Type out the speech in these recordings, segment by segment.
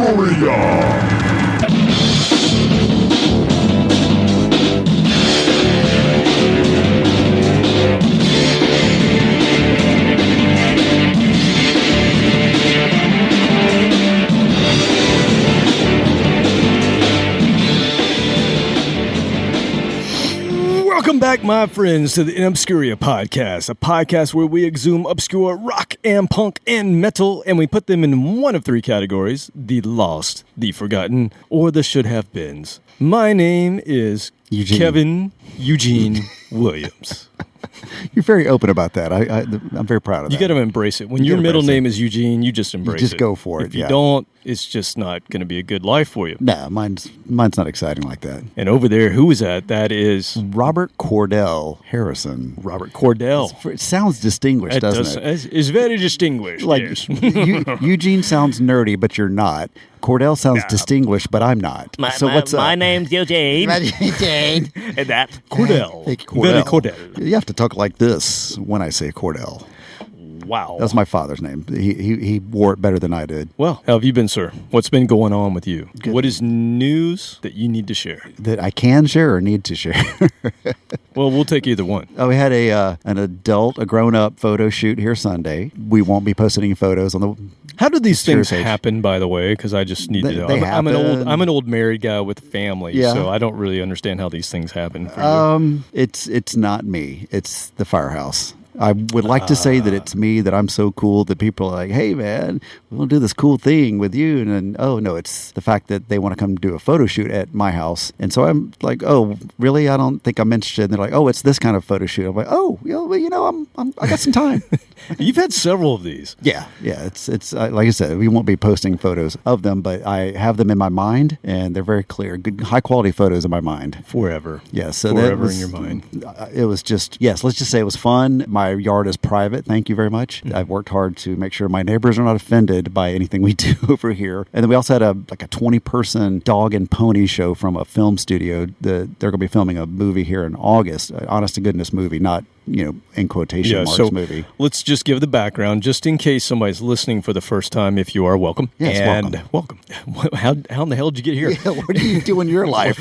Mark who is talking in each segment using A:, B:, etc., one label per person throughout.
A: InObscuria!
B: Welcome back, my friends, to the InObscuria podcast, a podcast where we exhume obscure rock and punk and metal, and we put them in one of three categories: the lost, the forgotten, or the should-have-beens. My name is Kevin Eugene Williams.
C: You're very open about that. I'm very proud of that.
B: You got to embrace it. When your middle name is Eugene, you just embrace it.
C: You just go for it.
B: If you don't, it's just not going to be a good life for you.
C: Nah, mine's not exciting like that.
B: And over there, who is that? That is
C: Robert Cordell Harrison.
B: Robert Cordell.
C: It sounds distinguished, doesn't it?
B: It's very distinguished.
C: Like
B: yes.
C: Eugene sounds nerdy, but you're not. Cordell sounds distinguished, but I'm not.
B: My name's Eugene.
C: Eugene.
B: And that's Cordell.
C: Cordell.
B: Very Cordell.
C: You have to talk like this when I say Cordell.
B: Wow.
C: That's my father's name. He wore it better than I did.
B: Well, how have you been, sir? What's been going on with you?
C: Good.
B: What is news that you need to share?
C: That I can share or need to share?
B: Well, we'll take either one.
C: Oh, we had a grown-up photo shoot here Sunday. We won't be posting any photos on the.
B: How do these things
C: page.
B: happen, by the way? Because I just need to know. I'm an old married guy with a family, so I don't really understand how these things happen for you.
C: It's not me. It's the firehouse. I would like to say that it's me, that I'm so cool that people are like, hey, man, we'll do this cool thing with you. And then, oh, no, it's the fact that they want to come do a photo shoot at my house. And so I'm like, oh, really? I don't think I'm interested. And they're like, oh, it's this kind of photo shoot. I'm like, oh, I got some time.
B: You've had several of these.
C: Yeah. It's like I said, we won't be posting photos of them, but I have them in my mind, and they're very clear. Good, high-quality photos in my mind.
B: Forever.
C: Yeah, so
B: forever in your mind.
C: It was just, let's just say it was fun. My yard is private. Thank you very much. I've worked hard to make sure my neighbors are not offended by anything we do over here. And then we also had a 20-person dog and pony show from a film studio. They're going to be filming a movie here in August. Honest to goodness movie, not in quotation marks movie.
B: Let's just give the background, just in case somebody's listening for the first time. If you are, welcome.
C: Yes,
B: welcome. How in the hell did you get here?
C: Yeah, what do you do in your life?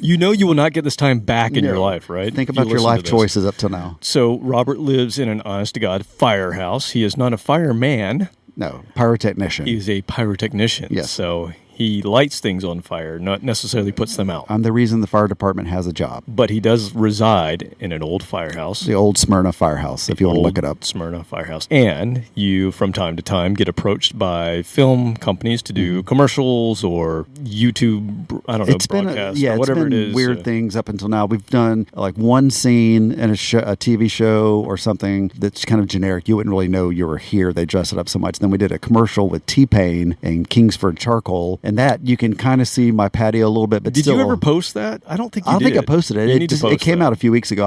B: You will not get this time back in your life, right?
C: Think about your life choices up till now.
B: So Robert lives in an honest-to-God firehouse. He is not a fireman.
C: No, pyrotechnician.
B: He's a pyrotechnician.
C: Yes.
B: So he lights things on fire, not necessarily puts them out.
C: I'm the reason the fire department has a job.
B: But he does reside in an old firehouse.
C: The old Smyrna firehouse, if you want to look it up.
B: Smyrna firehouse. And you, from time to time, get approached by film companies to do commercials or YouTube, broadcasts, or whatever it is.
C: Weird things up until now. We've done like one scene in a TV show or something that's kind of generic. You wouldn't really know you were here. They dress it up so much. Then we did a commercial with T-Pain and Kingsford Charcoal. And that, you can kind of see my patio a little bit, but
B: did you ever post that? I don't think you did.
C: I don't think I posted it. It came
B: that.
C: out a few weeks ago.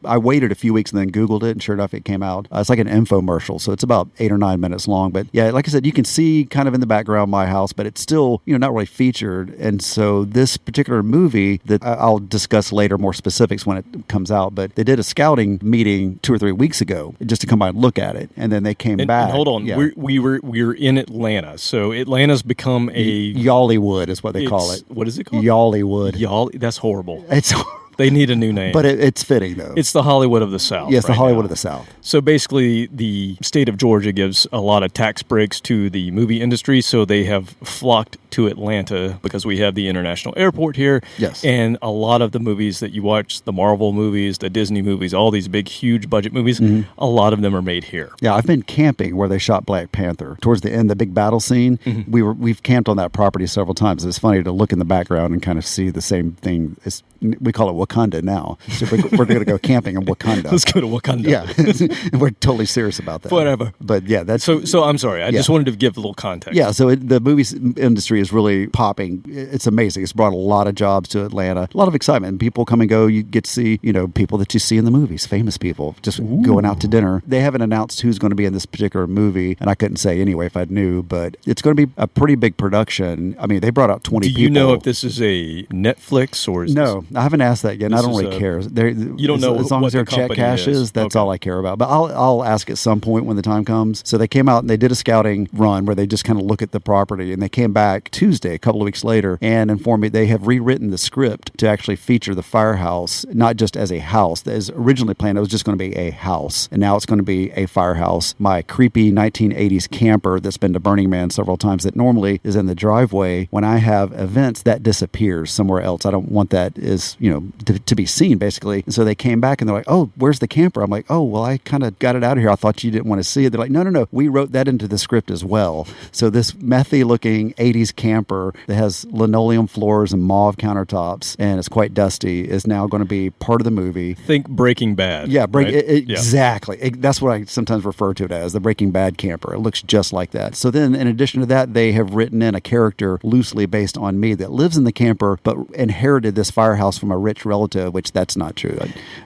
C: I waited a few weeks and then Googled it, and sure enough, it came out. It's like an infomercial, so it's about 8 or 9 minutes long. But yeah, like I said, you can see kind of in the background my house, but it's still, not really featured. And so this particular movie that I'll discuss later, more specifics when it comes out, but they did a scouting meeting 2 or 3 weeks ago just to come by and look at it. And then they came back.
B: And hold on.
C: Yeah.
B: We're in Atlanta. So Atlanta's become a
C: Yollywood is what they call it.
B: What is it called?
C: Yollywood.
B: That's horrible.
C: It's
B: They need a new name.
C: But it's fitting, though.
B: It's the Hollywood of the South.
C: Yes, the Hollywood of the South.
B: So basically, the state of Georgia gives a lot of tax breaks to the movie industry, so they have flocked to Atlanta because we have the international airport here.
C: Yes.
B: And a lot of the movies that you watch, the Marvel movies, the Disney movies, all these big, huge budget movies, a lot of them are made here.
C: Yeah, I've been camping where they shot Black Panther. Towards the end, the big battle scene, we've camped on that property several times. It's funny to look in the background and kind of see the same thing. We call it Wakanda now. So we're going to go camping in Wakanda.
B: Let's go to Wakanda.
C: Yeah. We're totally serious about that.
B: Whatever.
C: But yeah, that's...
B: So I'm sorry. I just wanted to give a little context.
C: Yeah, so the movie industry is really popping. It's amazing. It's brought a lot of jobs to Atlanta. A lot of excitement. And people come and go. You get to see, people that you see in the movies, famous people, just going out to dinner. They haven't announced who's going to be in this particular movie, and I couldn't say anyway if I knew, but it's going to be a pretty big production. I mean, they brought out 20 people.
B: Do you know if this is a Netflix or is
C: No, I haven't asked that Right. Yeah, and I don't really care.
B: You don't know
C: as long
B: what
C: as their
B: the
C: check
B: company
C: cashes,
B: is.
C: that's
B: Okay.
C: all I care about. But I'll ask at some point when the time comes. So they came out and they did a scouting run where they just kind of look at the property, and they came back Tuesday, a couple of weeks later, and informed me they have rewritten the script to actually feature the firehouse, not just as a house. As originally planned, it was just going to be a house, and now it's going to be a firehouse. My creepy 1980s camper that's been to Burning Man several times that normally is in the driveway. When I have events, that disappears somewhere else. I don't want that to be seen, basically. And so they came back and they're like, oh, where's the camper? I'm like, oh, well, I kind of got it out of here. I thought you didn't want to see it. They're like, no. We wrote that into the script as well. So this methy-looking 80s camper that has linoleum floors and mauve countertops and it's quite dusty is now going to be part of the movie.
B: Think Breaking Bad.
C: Yeah,
B: right?
C: Exactly. That's what I sometimes refer to it as, the Breaking Bad camper. It looks just like that. So then, in addition to that, they have written in a character loosely based on me that lives in the camper but inherited this firehouse from a rich relative, which that's not true.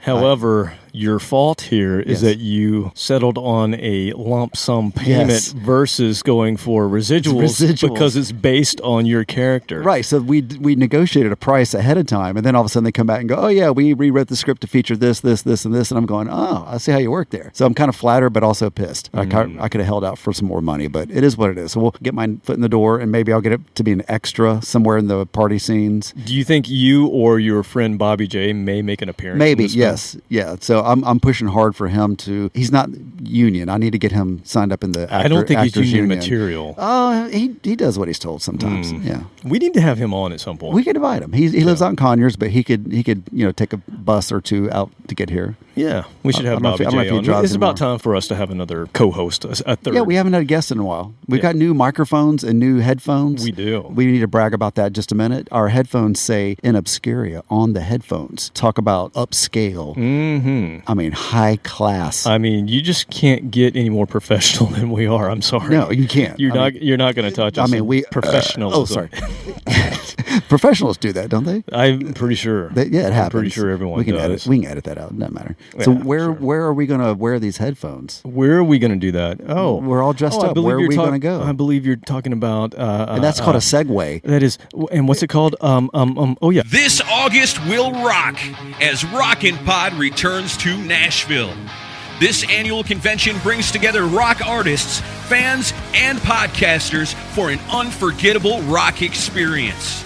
B: However, your fault here is
C: Yes.
B: that you settled on a lump sum payment
C: Yes.
B: versus going for residuals because it's based on your character.
C: Right. So we negotiated a price ahead of time, and then all of a sudden they come back and go, oh, yeah, we rewrote the script to feature this, and this. And I'm going, oh, I see how you work there. So I'm kind of flattered, but also pissed. I could have held out for some more money, but it is what it is. So we'll get my foot in the door, and maybe I'll get it to be an extra somewhere in the party scenes.
B: Do you think you or your friend Bobby J may make an appearance?
C: Maybe,
B: in this film?
C: yes. Yeah. So I'm pushing hard for him to. He's not union. I need to get him signed up in the
B: I don't think he's
C: actors
B: union material.
C: He does what he's told sometimes. Yeah.
B: We need to have him on at some point.
C: We could invite him. He lives out in Conyers, but he could take a bus or two out to get here.
B: Yeah, we should have
C: I don't know if
B: Bobby
C: he- I don't know
B: J
C: if he
B: on.
C: drives
B: It's about
C: anymore.
B: time for us to have another co-host, a third.
C: Yeah, we haven't had a guest in a while. We've got new microphones and new headphones.
B: We do.
C: We need to brag about that just a minute. Our headphones say InObscuria on the headphones. Talk about upscale.
B: Mm-hmm.
C: I mean, high class.
B: I mean, you just can't get any more professional than we are. I'm sorry.
C: No, you can't.
B: You're not going to touch us.
C: I mean, we
B: professionals.
C: oh, sorry. Professionals do that, don't they?
B: I'm pretty sure.
C: Yeah, it happens.
B: I'm pretty sure everyone
C: we can
B: does.
C: We can edit that out. It doesn't matter. So
B: Yeah,
C: where are we going to wear these headphones?
B: Where are we going to do that? Oh,
C: We're all dressed
B: I
C: up.
B: believe
C: Where are
B: you're
C: we going to go?
B: I believe you're talking about.
C: And that's called a segue.
B: That is, and what's it called? Oh yeah.
A: This August will rock as Rockin' Pod returns to Nashville. This annual convention brings together rock artists, fans, and podcasters for an unforgettable rock experience.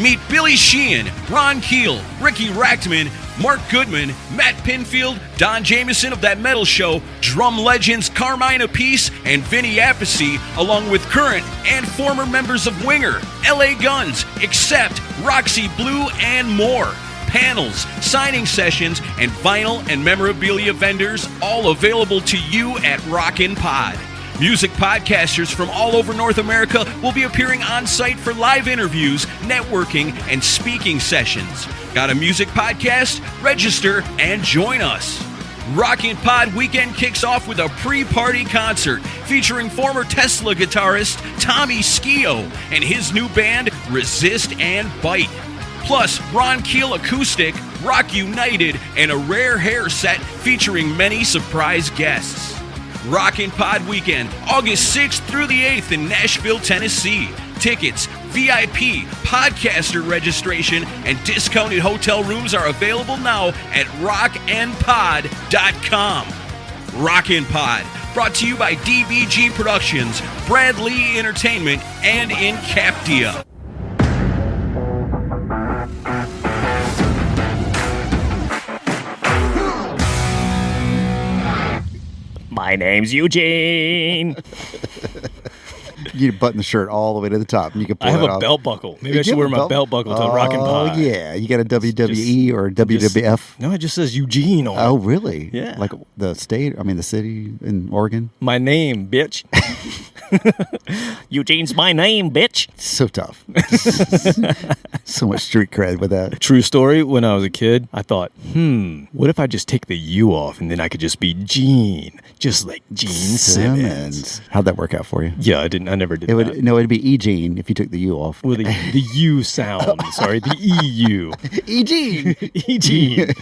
A: Meet Billy Sheehan, Ron Keel, Ricky Rachtman, Mark Goodman, Matt Pinfield, Don Jameson of That Metal Show, drum legends Carmine Appice and Vinny Appice, along with current and former members of Winger, LA Guns, Accept, Roxy Blue, and more. Panels, signing sessions, and vinyl and memorabilia vendors, all available to you at Rockin' Pod. Music podcasters from all over North America will be appearing on site for live interviews, networking, and speaking sessions. Got a music podcast? Register and join us. Rockin' Pod Weekend kicks off with a pre-party concert featuring former Tesla guitarist Tommy Skio and his new band Resist and Bite. Plus, Ron Keel Acoustic, Rock United, and a rare hair set featuring many surprise guests. Rockin' Pod Weekend, August 6th through the 8th in Nashville, Tennessee. Tickets, VIP, podcaster registration, and discounted hotel rooms are available now at rockandpod.com. Rockin' Pod, brought to you by DBG Productions, Brad Lee Entertainment, and Incaptia.
B: My name's Eugene.
C: You button the shirt all the way to the top, and you can pull
B: I have
C: it
B: a
C: off.
B: belt buckle. Maybe I
C: You
B: should
C: have
B: wear
C: a
B: my belt buckle to Rockin' Pod.
C: Oh, yeah. You got a WWE or a WWF?
B: No, it just says Eugene on
C: Oh,
B: it.
C: really?
B: Yeah.
C: Like the city in Oregon?
B: My name, bitch. Eugene's my name, bitch.
C: So tough. So much street cred with that.
B: True story, when I was a kid, I thought, what if I just take the U off and then I could just be Gene, just like Gene Simmons.
C: How'd that work out for you?
B: Yeah, I never did that.
C: It'd be E-Gene if you took the U off.
B: Well, the U sound, sorry, the EU.
C: E-Gene!
B: E-Gene.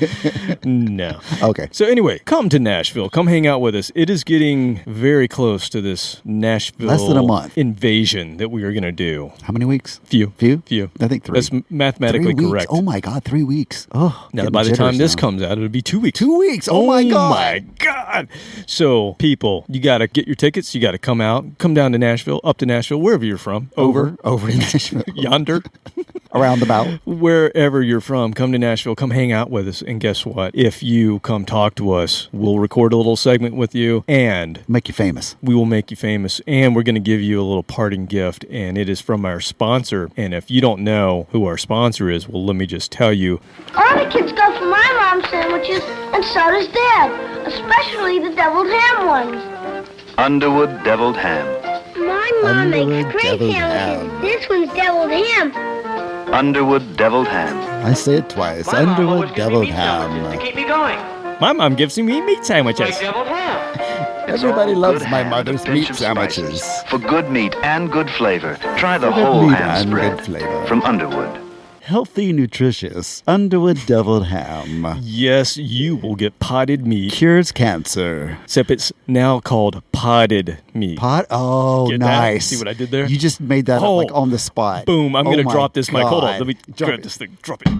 B: No.
C: Okay.
B: So anyway, come to Nashville. Come hang out with us. It is getting very close to this Nashville Nashville
C: Less than a month.
B: invasion that we are going to do.
C: How many weeks?
B: Few.
C: I think 3.
B: That's mathematically
C: 3 weeks.
B: correct.
C: Oh my God, 3 weeks. Oh,
B: Now,
C: getting
B: by the time
C: jitters
B: this
C: now.
B: comes out, it'll be 2 weeks.
C: 2 weeks. Oh my God.
B: my God. So, people, you got to get your tickets. You got to come out. Come down to Nashville, up to Nashville, wherever you're from.
C: Over in Nashville.
B: Yonder.
C: Around about.
B: Wherever you're from, come to Nashville, come hang out with us. And guess what? If you come talk to us, we'll record a little segment with you and
C: Make you famous.
B: we will make you famous. And we're going to give you a little parting gift. And it is from our sponsor. And if you don't know who our sponsor is, well, let me just tell you.
D: All the kids go for my mom's sandwiches, and so does Dad, especially the deviled ham ones.
E: Underwood deviled ham.
D: My mom
C: Underwood
D: makes great
C: deviled
D: sandwiches.
C: ham.
D: This one's deviled ham.
E: Underwood deviled ham.
C: I say it twice.
F: My mom always
C: Underwood
F: gives me
C: deviled
F: meat sandwiches
C: ham.
F: to keep me going.
B: My mom gives me meat sandwiches.
F: Like deviled ham.
C: Everybody
E: All
C: loves
E: good
C: my
E: ham
C: mother's
E: with a pinch
C: meat
E: of
C: sandwiches.
E: spices. For good meat and good flavor, try the
C: For good
E: whole
C: meat
E: ham
C: and
E: spread
C: good flavor.
E: from Underwood.
C: Healthy, nutritious Underwood deviled ham.
B: Yes, you will get potted meat.
C: Cures cancer.
B: Except it's now called potted meat.
C: Oh,
B: Get that?
C: nice.
B: See what I did there?
C: You just made that up,
B: Oh.
C: like on the spot.
B: Boom, I'm going to
C: my
B: drop this mic. Hold on,
C: God.
B: let me
C: Drop
B: grab
C: it.
B: this thing. Drop it.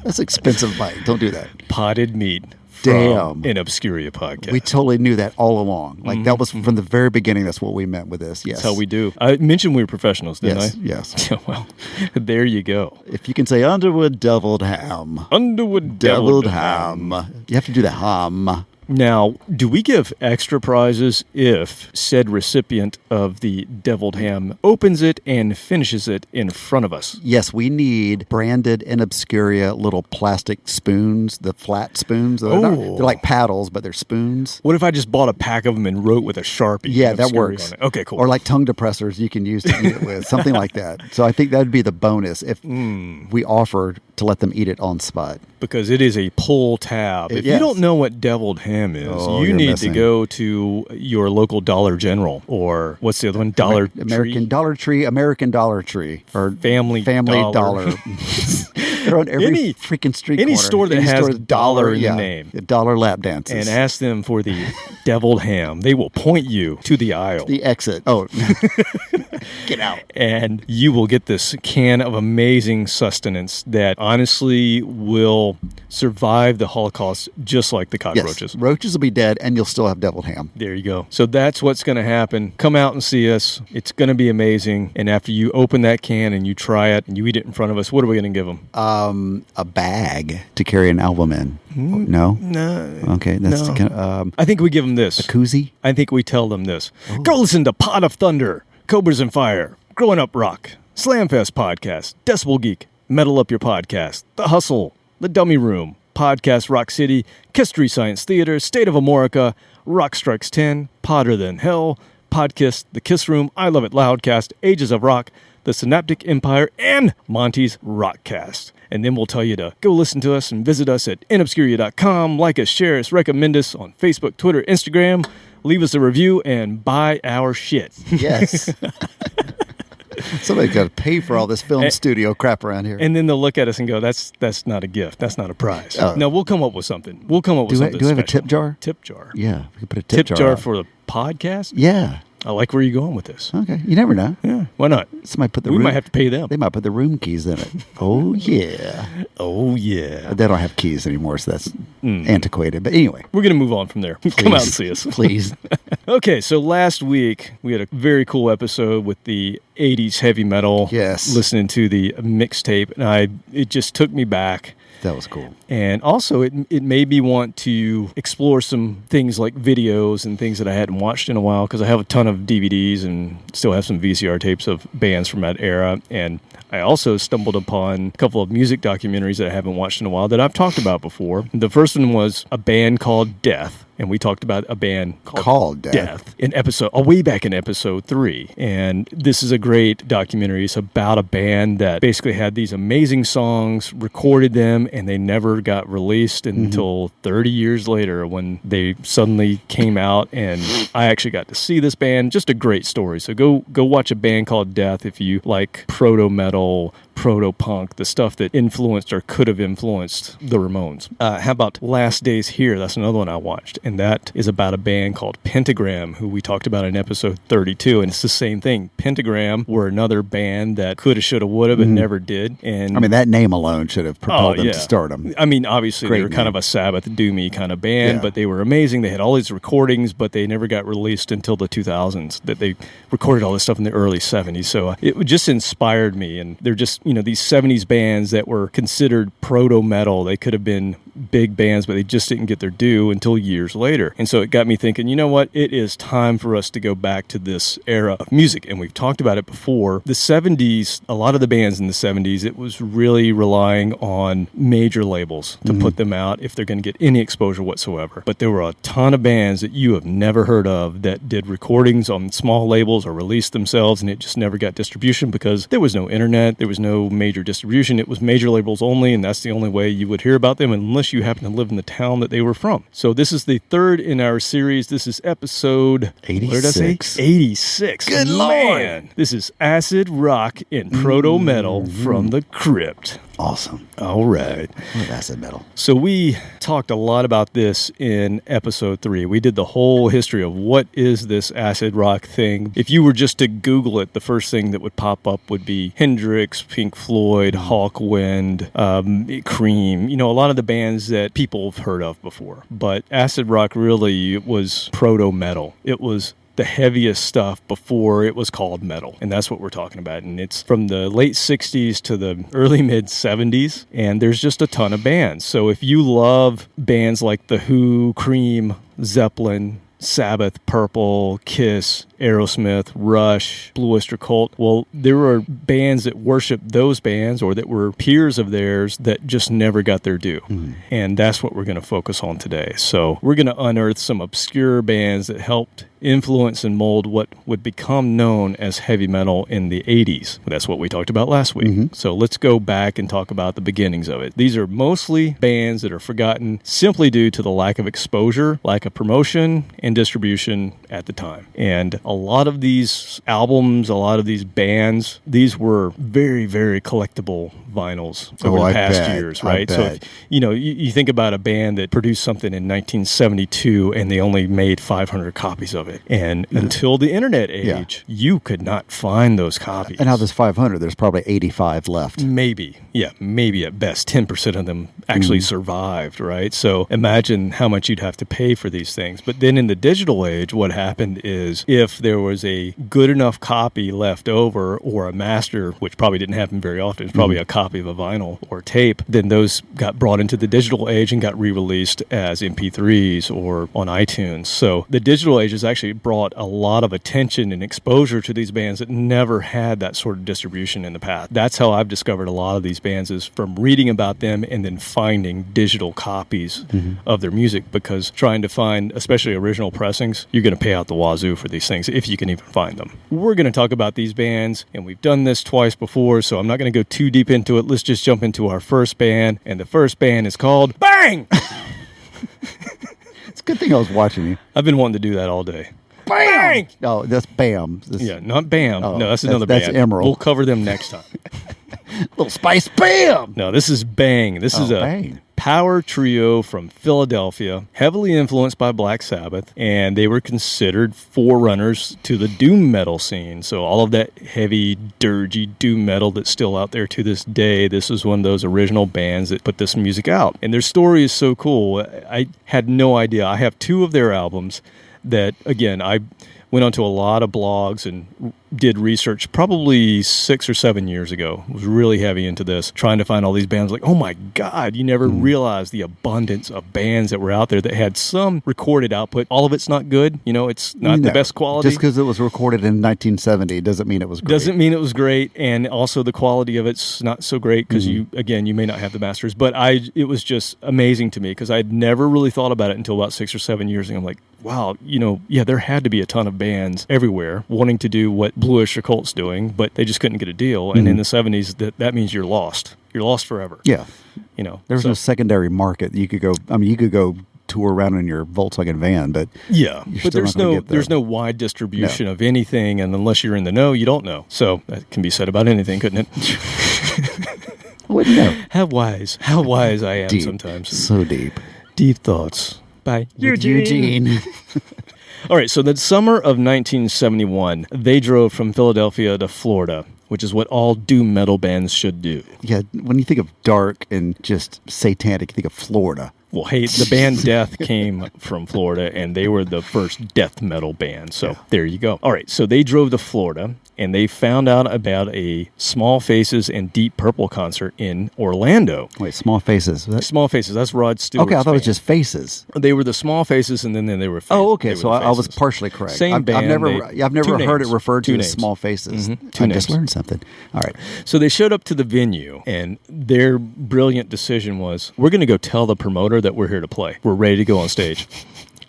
C: That's expensive mic. Don't do that.
B: Potted meat.
C: Damn.
B: InObscuria podcast.
C: We totally knew that all along. Like that was from the very beginning. That's what we meant with this. Yes.
B: That's how we do. I mentioned we were professionals, didn't
C: Yes.
B: I?
C: Yes.
B: Well, there you go.
C: If you can say Underwood deviled ham.
B: Underwood
C: Deviled ham. You have to do the ham.
B: Now, do we give extra prizes if said recipient of the deviled ham opens it and finishes it in front of us?
C: Yes, we need branded InObscuria little plastic spoons, the flat spoons. They're, they're like paddles, but they're spoons.
B: What if I just bought a pack of them and wrote with a Sharpie?
C: Yeah, that
B: InObscuria
C: works.
B: on it? Okay, cool.
C: Or like tongue depressors you can use to eat it with, something like that. So I think that'd be the bonus if we offered to let them eat it on spot.
B: Because it is a pull tab. If you
C: Yes.
B: don't know what deviled ham is,
C: Oh,
B: you
C: you're
B: need
C: missing.
B: to go to your local Dollar General or what's the other one? Dollar
C: American
B: Tree?
C: Dollar Tree, or
B: Family
C: Dollar.
B: Dollar.
C: They're on every
B: Any-
C: freaking street
B: any
C: corner.
B: store that has
C: with
B: dollar in the name.
C: Dollar lap dances.
B: And ask them for the deviled ham. They will point you to the aisle.
C: the exit. Oh, get out.
B: And you will get this can of amazing sustenance that honestly will survive the Holocaust just like the cockroaches.
C: Yes, roaches will be dead, and you'll still have deviled ham.
B: There you go. So that's what's going to happen. Come out and see us. It's going to be amazing. And after you open that can and you try it and you eat it in front of us, what are we going to give them?
C: A bag to carry an album in. No?
B: No.
C: Okay, that's
B: No.
C: kind of,
B: I think we give them this.
C: a koozie.
B: I think we tell them this. Go listen to Pot of Thunder, Cobras and Fire, Growing Up Rock, Slamfest Podcast, Decibel Geek, Metal Up Your Podcast, The Hustle, The Dummy Room, Podcast Rock City, Kistry Science Theater, State of Amorica, Rock Strikes 10, Podder Than Hell, Podkiss, The Kiss Room, I Love It Loudcast, Ages of Rock, The Synaptic Empire, and Monty's Rockcast. And then we'll tell you to go listen to us and visit us at inobscuria.com, like us, share us, recommend us on Facebook, Twitter, Instagram, leave us a review, and buy our shit.
C: Yes. Somebody's got to pay for all this film studio crap around here.
B: And then they'll look at us and go, that's not a gift. That's not a prize.
C: Oh.
B: No, we'll come up with something. We'll come up with something
C: do I have a
B: special.
C: tip jar?
B: Tip jar.
C: Yeah, we could put a
B: Tip jar
C: out.
B: for the podcast?
C: Yeah.
B: I like where you're going with this.
C: Okay. You never know.
B: Yeah, why not?
C: Somebody put the
B: We
C: room,
B: might have to pay them.
C: They might put the room keys in it. Oh yeah.
B: Oh, yeah.
C: They don't have keys anymore, so that's antiquated. But anyway,
B: We're going to move on from there. Come out and see us.
C: Please.
B: Okay, so last week we had a very cool episode with the 80s heavy metal.
C: Yes.
B: Listening to the mixtape, and it just took me back.
C: That was cool.
B: And also, it made me want to explore some things like videos and things that I hadn't watched in a while, because I have a ton of DVDs and still have some VCR tapes of bands from that era. And I also stumbled upon a couple of music documentaries that I haven't watched in a while that I've talked about before. The first one was a band called Death. And we talked about a band called Death in way back in episode 3. And this is a great documentary. It's about a band that basically had these amazing songs, recorded them, and they never got released until 30 years later when they suddenly came out. And I actually got to see this band. Just a great story. So go watch a band called Death if you like proto metal, proto-punk, the stuff that influenced or could have influenced the Ramones. How about Last Days Here? That's another one I watched, and that is about a band called Pentagram, who we talked about in episode 32, and it's the same thing. Pentagram were another band that coulda, shoulda, woulda, but never did. And
C: I mean, that name alone should have propelled them to stardom.
B: I mean, obviously, they were kind of a Sabbath, doomy kind of band, but they were amazing. They had all these recordings, but they never got released until the 2000s. That they recorded all this stuff in the early 70s. So it just inspired me. And they're just, these 70s bands that were considered proto-metal. They could have been big bands, but they just didn't get their due until years later. And so it got me thinking, you know what? It is time for us to go back to this era of music. And we've talked about it before. The 70s, a lot of the bands in the 70s, it was really relying on major labels to put them out if they're going to get any exposure whatsoever. But there were a ton of bands that you have never heard of that did recordings on small labels or released themselves, and it just never got distribution because there was no internet, there was no major distribution. It was major labels only, and that's the only way you would hear about them unless you happen to live in the town that they were from. So this is the third in our series. This is episode
C: 86.
B: What did I say? 86.
C: Good
B: Man.
C: Lord.
B: This is acid rock and proto metal from the Crypt.
C: Awesome.
B: All right.
C: I love acid metal.
B: So we talked a lot about this in episode 3. We did the whole history of what is this acid rock thing. If you were just to Google it, the first thing that would pop up would be Hendrix, Pink Floyd, Hawkwind, Cream, a lot of the bands that people have heard of before. But acid rock really was proto-metal. It was the heaviest stuff before it was called metal. And that's what we're talking about. And it's from the late 60s to the early mid 70s. And there's just a ton of bands. So if you love bands like The Who, Cream, Zeppelin, Sabbath, Purple, Kiss, Aerosmith, Rush, Blue Oyster Cult. Well, there were bands that worshiped those bands or that were peers of theirs that just never got their due. And that's what we're going to focus on today. So we're going to unearth some obscure bands that helped influence and mold what would become known as heavy metal in the 80s. That's what we talked about last week. So let's go back and talk about the beginnings of it. These are mostly bands that are forgotten simply due to the lack of exposure, lack of promotion, and distribution at the time. And a lot of these albums, a lot of these bands, these were very, very collectible vinyls over the past years, right? So if, you think about a band that produced something in 1972 and they only made 500 copies of it. And until the internet age, you could not find those copies.
C: And now there's 500, there's probably 85 left.
B: Maybe at best. 10% of them actually survived, right? So imagine how much you'd have to pay for these things. But then in the digital age, what happened is if there was a good enough copy left over or a master, which probably didn't happen very often, it's probably a copy of a vinyl or tape, then those got brought into the digital age and got re-released as MP3s or on iTunes. So the digital age has actually brought a lot of attention and exposure to these bands that never had that sort of distribution in the past. That's how I've discovered a lot of these bands, is from reading about them and then finding digital copies of their music, because trying to find, especially original pressings, you're going to pay out the wazoo for these things if you can even find them. We're going to talk about these bands, and we've done this twice before, so I'm not going to go too deep into it. Let's just jump into our first band, and the first band is called Bang!
C: It's a good thing I was watching you.
B: I've been wanting to do that all day.
C: Bang! Oh, that's Bam.
B: Not Bam.
C: Oh,
B: no, that's another band.
C: That's Emerald.
B: We'll cover them next time.
C: Little Spice Bam!
B: No, this is Bang. This is a
C: Bang.
B: power trio from Philadelphia, heavily influenced by Black Sabbath, and they were considered forerunners to the doom metal scene. So all of that heavy, dirgy doom metal that's still out there to this day, this is one of those original bands that put this music out. And their story is so cool. I had no idea. I have 2 of their albums that, again, I went onto a lot of blogs and did research probably 6 or 7 years ago. Was really heavy into this, trying to find all these bands. Like, oh my God, you never realize the abundance of bands that were out there that had some recorded output. All of it's not good. It's not the best quality.
C: Just because it was recorded in 1970 doesn't mean it was great.
B: Doesn't mean it was great. And also the quality of it's not so great because you may not have the masters. But it was just amazing to me because I'd never really thought about it until about 6 or 7 years ago. I'm like, wow, there had to be a ton of bands everywhere wanting to do what Blue Oyster Cult's doing, but they just couldn't get a deal. And in the 70s, that means you're lost. You're lost forever.
C: Yeah. There was no secondary market. You could go tour around in your Volkswagen van, but but
B: there's no wide distribution of anything, and unless you're in the know, you don't know. So that can be said about anything, couldn't it?
C: Wouldn't know.
B: How wise I am
C: Deep.
B: sometimes.
C: So deep.
B: Deep thoughts by
C: Eugene.
B: All right, so the summer of 1971, they drove from Philadelphia to Florida, which is what all doom metal bands should do.
C: Yeah, when you think of dark and just satanic, you think of Florida.
B: Well, hey, the band Death came from Florida, and they were the first death metal band. So there you go. All right, so they drove to Florida, and they found out about a Small Faces and Deep Purple concert in Orlando.
C: Wait, Small Faces.
B: Small Faces, that's Rod Stewart's
C: Okay, I thought it was
B: band.
C: just Faces.
B: They were the Small Faces, and then they were Faces.
C: Oh, okay,
B: They were
C: so
B: the
C: I was
B: Faces.
C: partially correct.
B: Same band.
C: I've never
B: two
C: heard it
B: names.
C: referred to
B: Two
C: as
B: names.
C: Small Faces.
B: Two
C: I
B: names.
C: just learned something. All right.
B: So they showed up to the venue, and their brilliant decision was, we're going to go tell the promoter that we're here to play. We're ready to go on stage.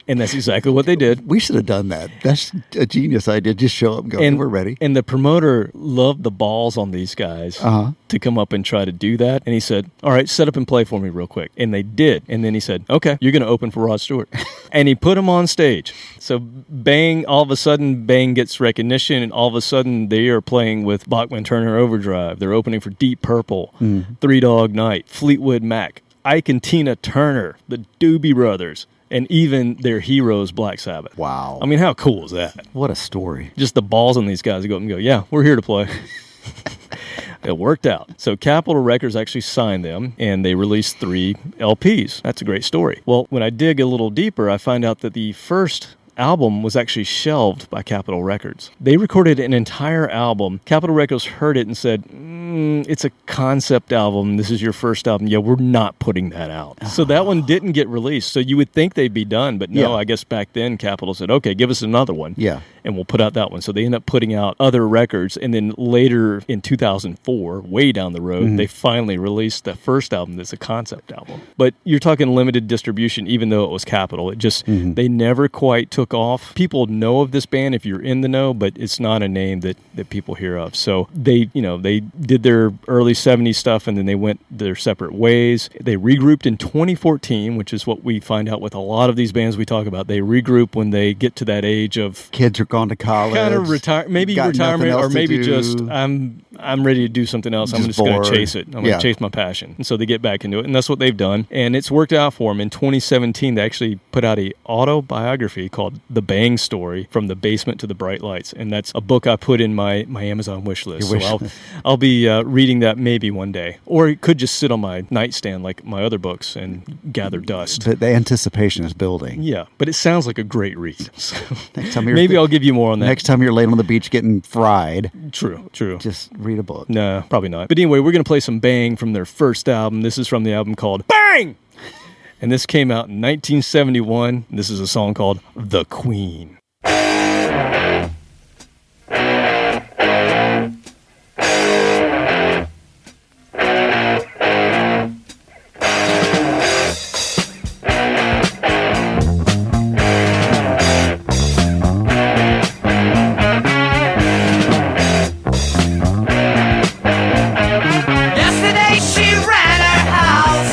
B: And that's exactly what they did.
C: We should have done that. That's a genius idea. Just show up and go, we're ready.
B: And the promoter loved the balls on these guys to come up and try to do that. And he said, all right, set up and play for me real quick. And they did. And then he said, okay, you're going to open for Rod Stewart. And he put them on stage. So Bang, all of a sudden, Bang gets recognition. And all of a sudden, they are playing with Bachman Turner Overdrive. They're opening for Deep Purple, Three Dog Night, Fleetwood Mac, Ike and Tina Turner, the Doobie Brothers, and even their heroes, Black Sabbath.
C: Wow.
B: I mean, how cool is that?
C: What a story.
B: Just the balls on these guys to go up and go, yeah, we're here to play. It worked out. So Capitol Records actually signed them, and they released 3 LPs. That's a great story. Well, when I dig a little deeper, I find out that the first album was actually shelved by Capitol Records. They recorded an entire album. Capitol Records heard it and said, it's a concept album. This is your first album. Yeah, we're not putting that out. So that one didn't get released. So you would think they'd be done, but no,
C: Yeah.
B: I guess back then Capitol said, okay, give us another one.
C: Yeah.
B: And we'll put out that one. So they end up putting out other records. And then later in 2004, way down the road, they finally released the first album that's a concept album. But you're talking limited distribution, even though it was Capitol. It just, they never quite took off. People know of this band if you're in the know, but it's not a name that people hear of. So they did their early 70s stuff, and then they went their separate ways. They regrouped in 2014, which is what we find out with a lot of these bands we talk about. They regroup when they get to that age of
C: Kids are gone to college.
B: kind of maybe
C: got
B: retirement,
C: nothing else
B: or maybe
C: to
B: just
C: do.
B: I'm ready to do something else. I'm
C: Just
B: just going to
C: bored.
B: chase it. I'm going
C: Yeah.
B: to chase my passion. And so they get back into it, and that's what they've done. And it's worked out for them. In 2017, they actually put out a autobiography called The Bang Story: From the Basement to the Bright Lights, and that's a book I put in my Amazon wish list.
C: Your wish
B: So I'll be reading that maybe one day, or it could just sit on my nightstand like my other books and gather dust.
C: The anticipation is building.
B: Yeah, but it sounds like a great read. So
C: Next time you're
B: maybe I'll give you more on that.
C: Next time you're laying on the beach getting fried,
B: True.
C: just read a book.
B: No, probably not. But anyway, we're going to play some Bang from their first album. This is from the album called Bang! And this came out in 1971. This is a song called The Queen.
F: Yesterday she ran her house,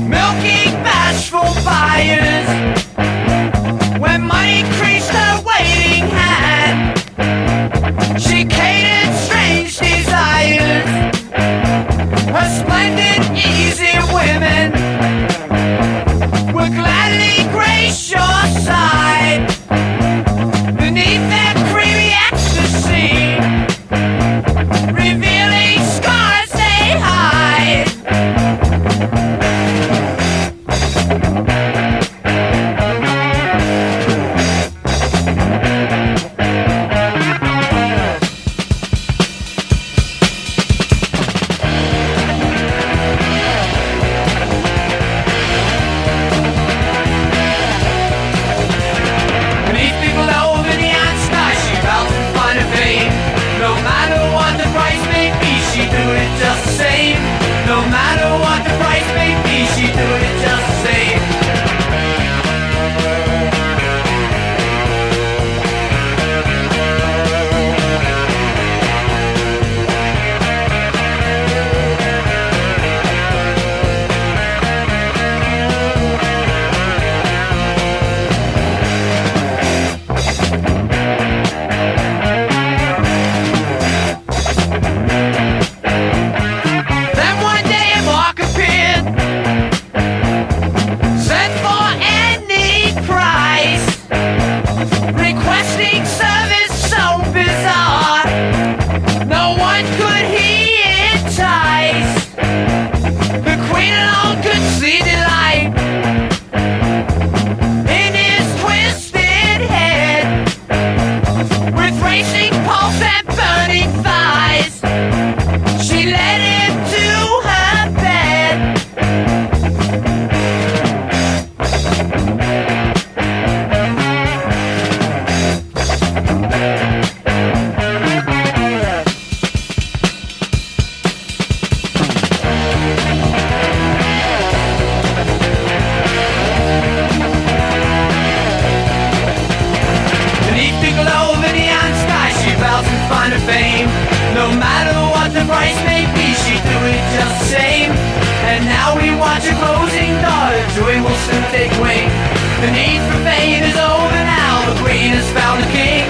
F: milking bashful buyers. When money increased her waiting hand, she catered strange desires. Her splendid, easy women would gladly grace your side beneath their creamy ecstasy, revealing scars they hide. The need for fame is over now. The queen has found the king.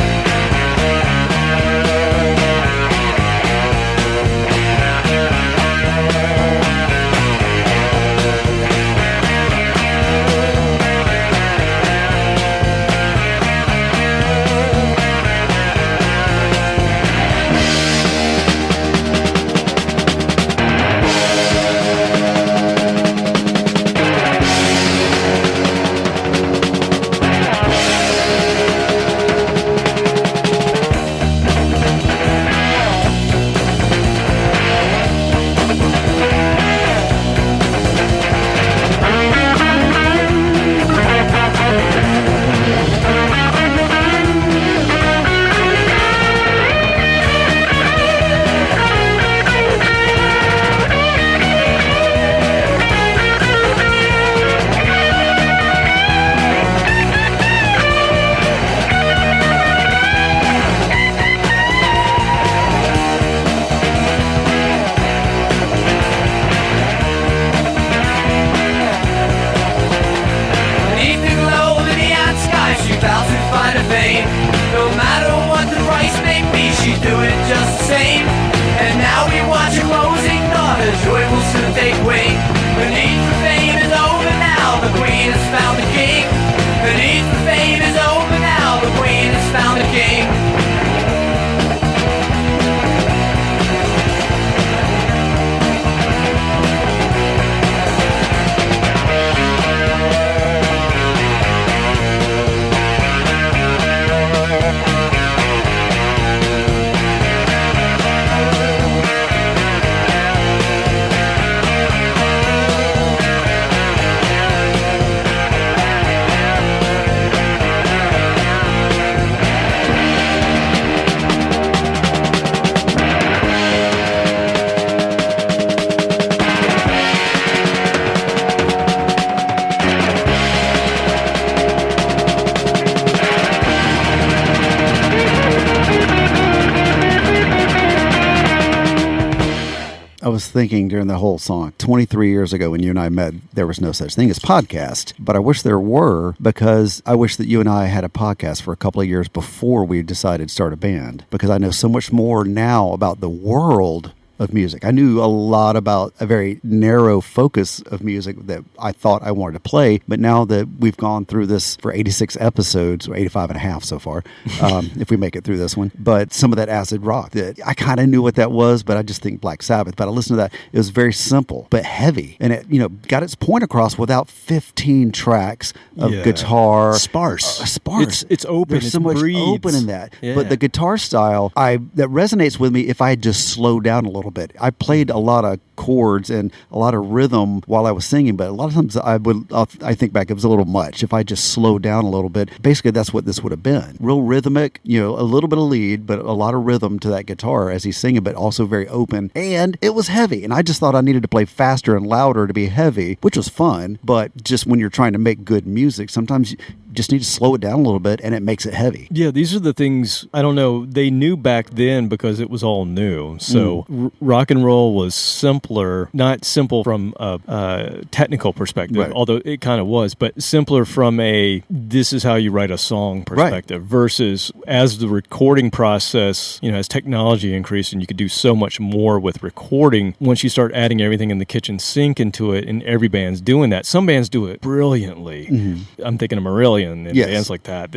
C: I was thinking during the whole song, 23 years ago when you and I met, there was no such thing as podcast, but I wish there were, because I wish that you and I had a podcast for a couple of years before we decided to start a band, because I know so much more now about the world of music. I knew a lot about a very narrow focus of music that I thought I wanted to play, but now that we've gone through this for 86 episodes, or 85 and a half so far, if we make it through this one, but some of that acid rock, that I kind of knew what that was, but I just think Black Sabbath. But I listened to that, it was very simple, but heavy, and it, got its point across without 15 tracks of guitar.
B: Sparse. It's open.
C: There's so much open in that. Yeah. But the guitar style, that resonates with me if I just slow down a little bit. I played a lot of chords and a lot of rhythm while I was singing, but a lot of times I think back, it was a little much. If I just slowed down a little bit, basically that's what this would have been. Real rhythmic, a little bit of lead, but a lot of rhythm to that guitar as he's singing, but also very open. And it was heavy. And I just thought I needed to play faster and louder to be heavy, which was fun. But just when you're trying to make good music, sometimes you just need to slow it down a little bit and it makes it heavy.
B: Yeah, these are the things, I don't know, they knew back then because it was all new. So rock and roll was simpler, not simple from a technical perspective, right, although it kind of was, but simpler from a this is how you write a song perspective, right, versus as the recording process, as technology increased and you could do so much more with recording, once you start adding everything in the kitchen sink into it, and every band's doing that. Some bands do it brilliantly. Mm-hmm. I'm thinking of Marillion and bands like that,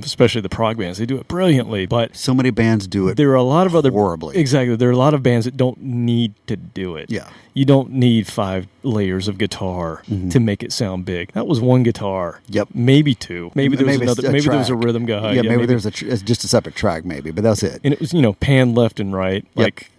B: especially the prog bands, they do it brilliantly, but
C: so many bands do it.
B: There are a lot of other
C: horribly.
B: Exactly. There are a lot of bands that don't need to do it.
C: Yeah.
B: You don't need 5 layers of guitar to make it sound big. That was one guitar.
C: Yep.
B: Maybe 2. Maybe there was another. Maybe there was a rhythm guy.
C: Yeah, maybe there's just a separate track, maybe, but that's it.
B: And it was pan left and right. Yep. Like,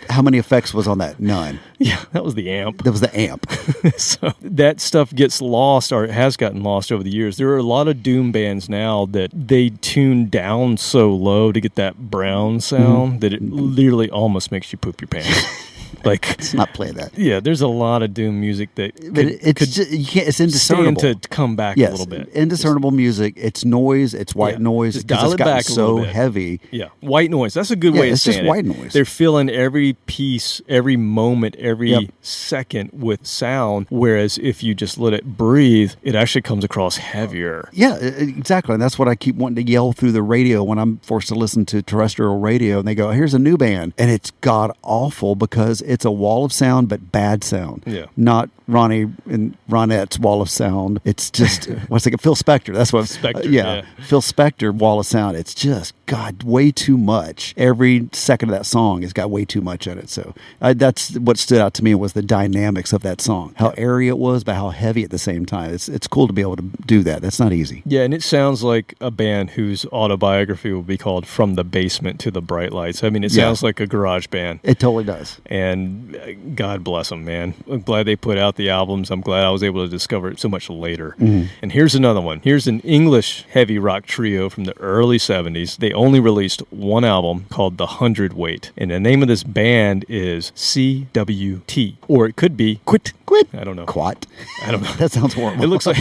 C: how many effects was on that? None.
B: Yeah, that was the amp.
C: That was the amp.
B: So that stuff gets lost, or it has gotten lost over the years. There are a lot of doom bands now that they tune down so low to get that brown sound that it literally almost makes you poop your pants. Like,
C: let's not play that.
B: Yeah, there's a lot of Doom music that
C: it's indiscernible.
B: stand to come back a little bit.
C: Indiscernible music. It's noise. It's white noise.
B: Just dial
C: it's
B: it
C: gotten
B: back a
C: so
B: little bit.
C: heavy.
B: Yeah, white noise. That's a good way of
C: it's
B: saying
C: just
B: it.
C: white noise.
B: They're filling every piece, every moment, every second with sound, whereas if you just let it breathe, it actually comes across heavier.
C: Yeah, exactly. And that's what I keep wanting to yell through the radio when I'm forced to listen to terrestrial radio, and they go, here's a new band. And it's god awful because it's a wall of sound, but bad sound.
B: Yeah.
C: Not Ronnie and Ronette's wall of sound. It's just, what's it? Phil Spector. That's what.
B: Spector,
C: yeah. Phil Spector wall of sound. It's just, God, way too much. Every second of that song has got way too much in it. So that's what stood out to me was the dynamics of that song. How airy it was, but how heavy at the same time. It's cool to be able to do that. That's not easy.
B: Yeah, and it sounds like a band whose autobiography will be called From the Basement to the Bright Lights. I mean, it sounds like a garage band.
C: It totally does.
B: And God bless them, man. I'm glad they put out the albums. I'm glad I was able to discover it so much later.
C: Mm-hmm.
B: And here's another one. Here's an English heavy rock trio from the early 70s. They only released one album called The Hundredweight. And the name of this band is CWT. Or it could be Quit. I don't know.
C: Quat.
B: I don't know.
C: That sounds horrible.
B: It looks like,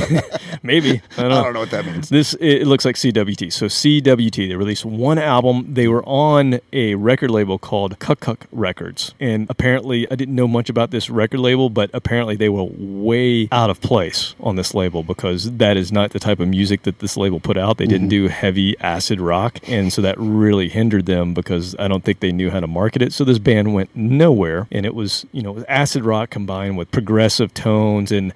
B: maybe. I don't know
C: what that means.
B: It looks like CWT. So CWT, they released one album. They were on a record label called Cuck Records. And apparently, I didn't know much about this record label, but apparently they were way out of place on this label because that is not the type of music that this label put out. They didn't do heavy acid rock. And so that really hindered them because I don't think they knew how to market it. So this band went nowhere. And it was, acid rock combined with progressive tones. And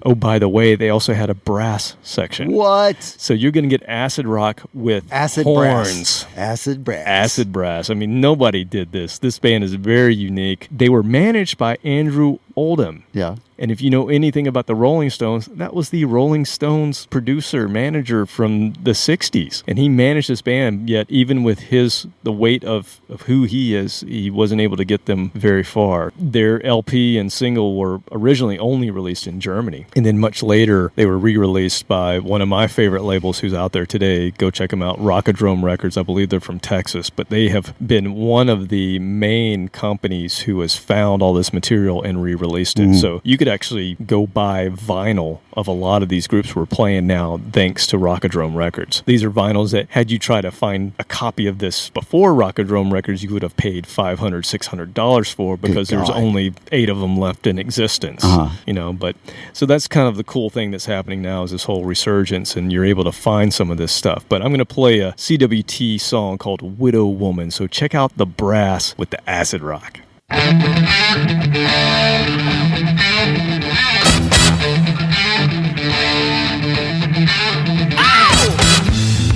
B: oh, by the way, they also had a brass section.
C: What?
B: So you're going to get acid rock with
C: Acid
B: horns.
C: brass. Acid brass.
B: Acid brass. I mean, nobody did this. This band is very unique. They were managed by Andrew Oldham.
C: Yeah.
B: And if you know anything about the Rolling Stones, that was the Rolling Stones producer, manager from the 60s. And he managed this band, yet even with the weight of who he is, he wasn't able to get them very far. Their LP and single were originally only released in Germany. And then much later, they were re-released by one of my favorite labels who's out there today. Go check them out, Rockadrome Records. I believe they're from Texas. But they have been one of the main companies who has found all this material and re-released it. So you could actually go buy vinyl of a lot of these groups we're playing now thanks to Rockadrome Records. These are vinyls that had you try to find a copy of this before Rockadrome Records, you would have paid $500, $600 for because there was only 8 of them left in existence. But so that's kind of the cool thing that's happening now is this whole resurgence and you're able to find some of this stuff. But I'm going to play a CWT song called Widow Woman. So check out the brass with the acid rock.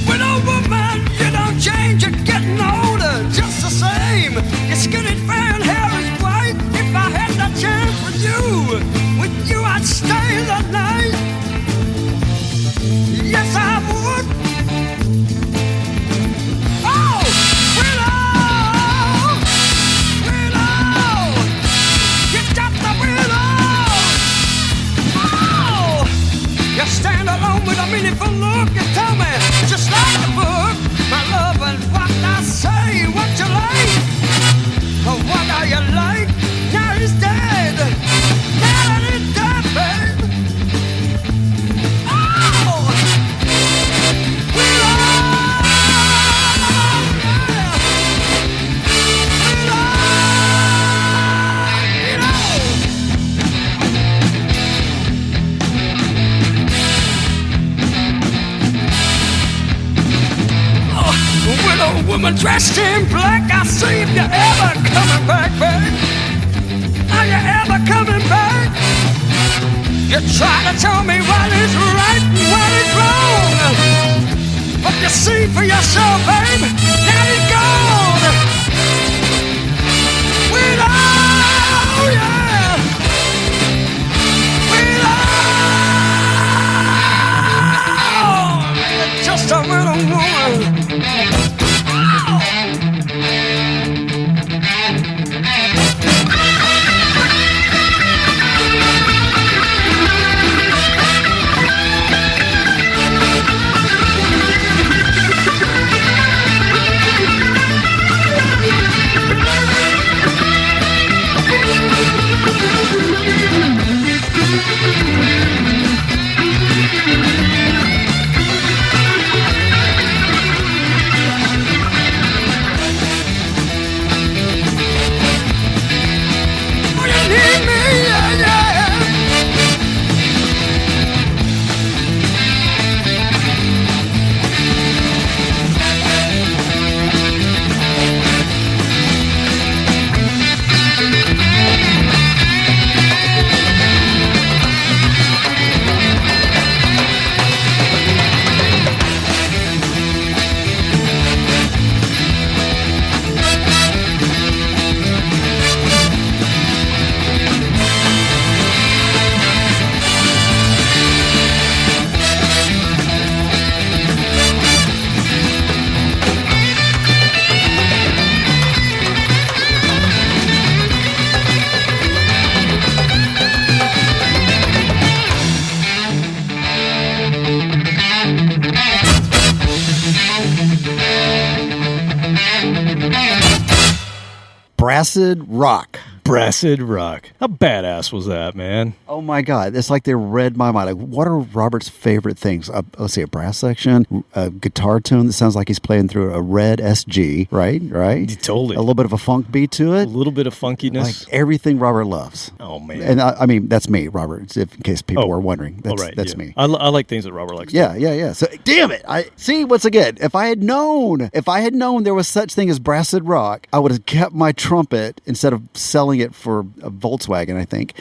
F: Widow woman, you don't change, you're getting older, just the same. Your skinny fair and hair is white. If I had the chance with you I'd stay the night. Yes, I would. Oh, widow, you got the widow. Oh, you stand alone with a meaningful look. You tell me, just like a book, my love and what I say, what you like, or what are you like? Now he's dead, now he's dead, babe. Oh, widow woman dressed in black, I see if you're ever coming back, babe. Are you ever coming back? You try to tell me what is right and what is wrong, but you see for yourself, babe, now he's gone. Widow, yeah. Widow, you're just a widow woman.
C: Brassed Rock.
B: Brassed Rock. How badass was that, man?
C: Oh my God. It's like they read my mind. Like, what are Robert's favorite things? Let's see, a brass section, a guitar tune that sounds like he's playing through a red SG, right?
B: Totally.
C: A little bit of a funk beat to it.
B: A little bit of funkiness.
C: Like everything Robert loves.
B: Oh, man.
C: And I mean, that's me, Robert, in case people were wondering. That's me.
B: I like things that Robert likes.
C: Yeah. So, damn it. I see, once again, if I had known there was such thing as Brassed Rock, I would have kept my trumpet instead of selling it for a Volkswagen, I think.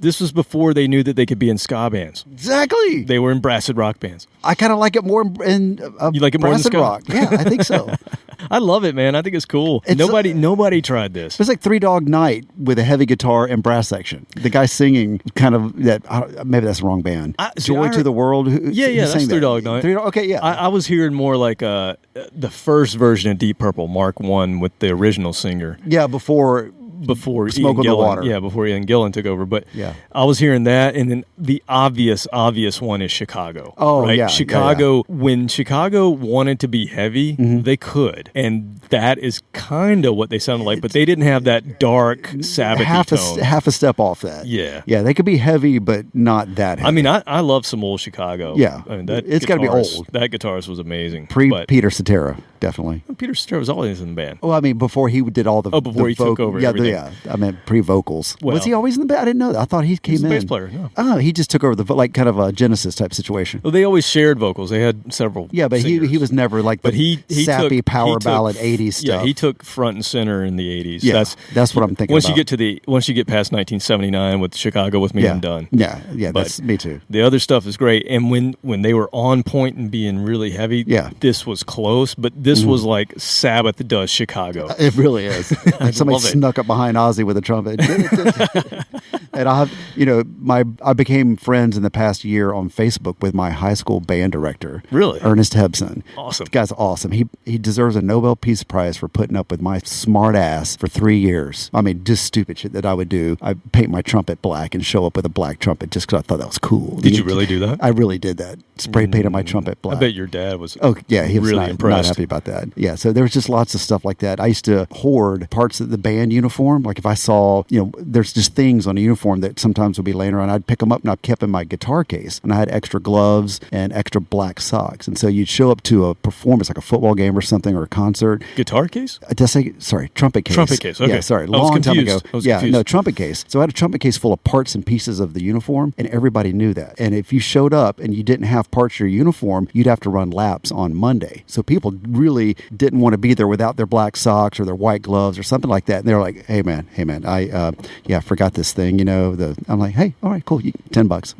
B: This was before they knew that they could be in ska bands.
C: Exactly.
B: They were in Brassed Rock bands.
C: I kind of like it more in
B: You like it more in
C: Brassed
B: ska?
C: Rock. Yeah, I think so.
B: I love it, man. I think it's cool. Nobody tried this.
C: It's like Three Dog Night with a heavy guitar and brass section. The guy singing kind of that. Maybe that's the wrong band. Joy to the World.
B: Yeah, that's Three Dog Night.
C: Okay, yeah.
B: I was hearing more like the first version of Deep Purple, Mark 1, with the original singer.
C: Yeah, before
B: Smoke
C: on the Water.
B: Yeah, before Ian Gillan took over. But
C: yeah.
B: I was hearing that, and then the obvious one is Chicago.
C: Oh,
B: right?
C: yeah.
B: Chicago, when Chicago wanted to be heavy, they could. And that is kind of what they sounded like, but they didn't have that dark, Sabbath tone.
C: Half a step off that.
B: Yeah.
C: Yeah, they could be heavy, but not that heavy.
B: I mean, I love some old Chicago.
C: Yeah.
B: I mean,
C: It's gotta be old.
B: That guitarist was amazing.
C: Peter Cetera, definitely.
B: Peter Cetera was always in the band.
C: Well, I mean, before he did all the
B: before he took over everything.
C: Yeah, I meant pre-vocals.
B: Well,
C: was he always in the band? I didn't know that. I thought he came in.
B: He's a bass player, no.
C: Oh, he just took over like kind of a Genesis type situation.
B: Well, they always shared vocals. They had several
C: but
B: singers.
C: he was never like the sappy power ballad 80s stuff.
B: Yeah, he took front and center in the 80s.
C: Yeah, that's what I'm thinking
B: once
C: about.
B: you get past 1979 with Chicago With Me, I'm done.
C: Yeah,
B: but
C: that's me too.
B: The other stuff is great. And when they were on point and being really heavy, this was close, but this was like Sabbath does Chicago.
C: It really is. Like somebody snuck up behind Ozzy with a trumpet. And I became friends in the past year on Facebook with my high school band director.
B: Really?
C: Ernest Hebson.
B: Awesome.
C: This guy's awesome. He deserves a Nobel Peace Prize for putting up with my smart ass for 3 years. I mean, just stupid shit that I would do. I paint my trumpet black and show up with a black trumpet just because I thought that was cool.
B: Did you really do that?
C: I really did that. Spray painted my trumpet black.
B: I bet your dad was
C: he was
B: really
C: not
B: impressed.
C: happy about that. Yeah, so there was just lots of stuff like that. I used to hoard parts of the band uniform. Like if I saw, there's just things on a uniform that sometimes would be laying around. I'd pick them up and I'd keep in my guitar case. And I had extra gloves and extra black socks. And so you'd show up to a performance, like a football game or something, or a concert.
B: Guitar case?
C: Did I say, sorry, trumpet case.
B: Trumpet case, okay.
C: Yeah, sorry,
B: long
C: time ago.
B: Confused.
C: No, trumpet case. So I had a trumpet case full of parts and pieces of the uniform, and everybody knew that. And if you showed up and you didn't have parts of your uniform, you'd have to run laps on Monday. So people really didn't want to be there without their black socks or their white gloves or something like that. And they were like, hey man, I forgot this thing, I'm like, hey, all right, cool, $10.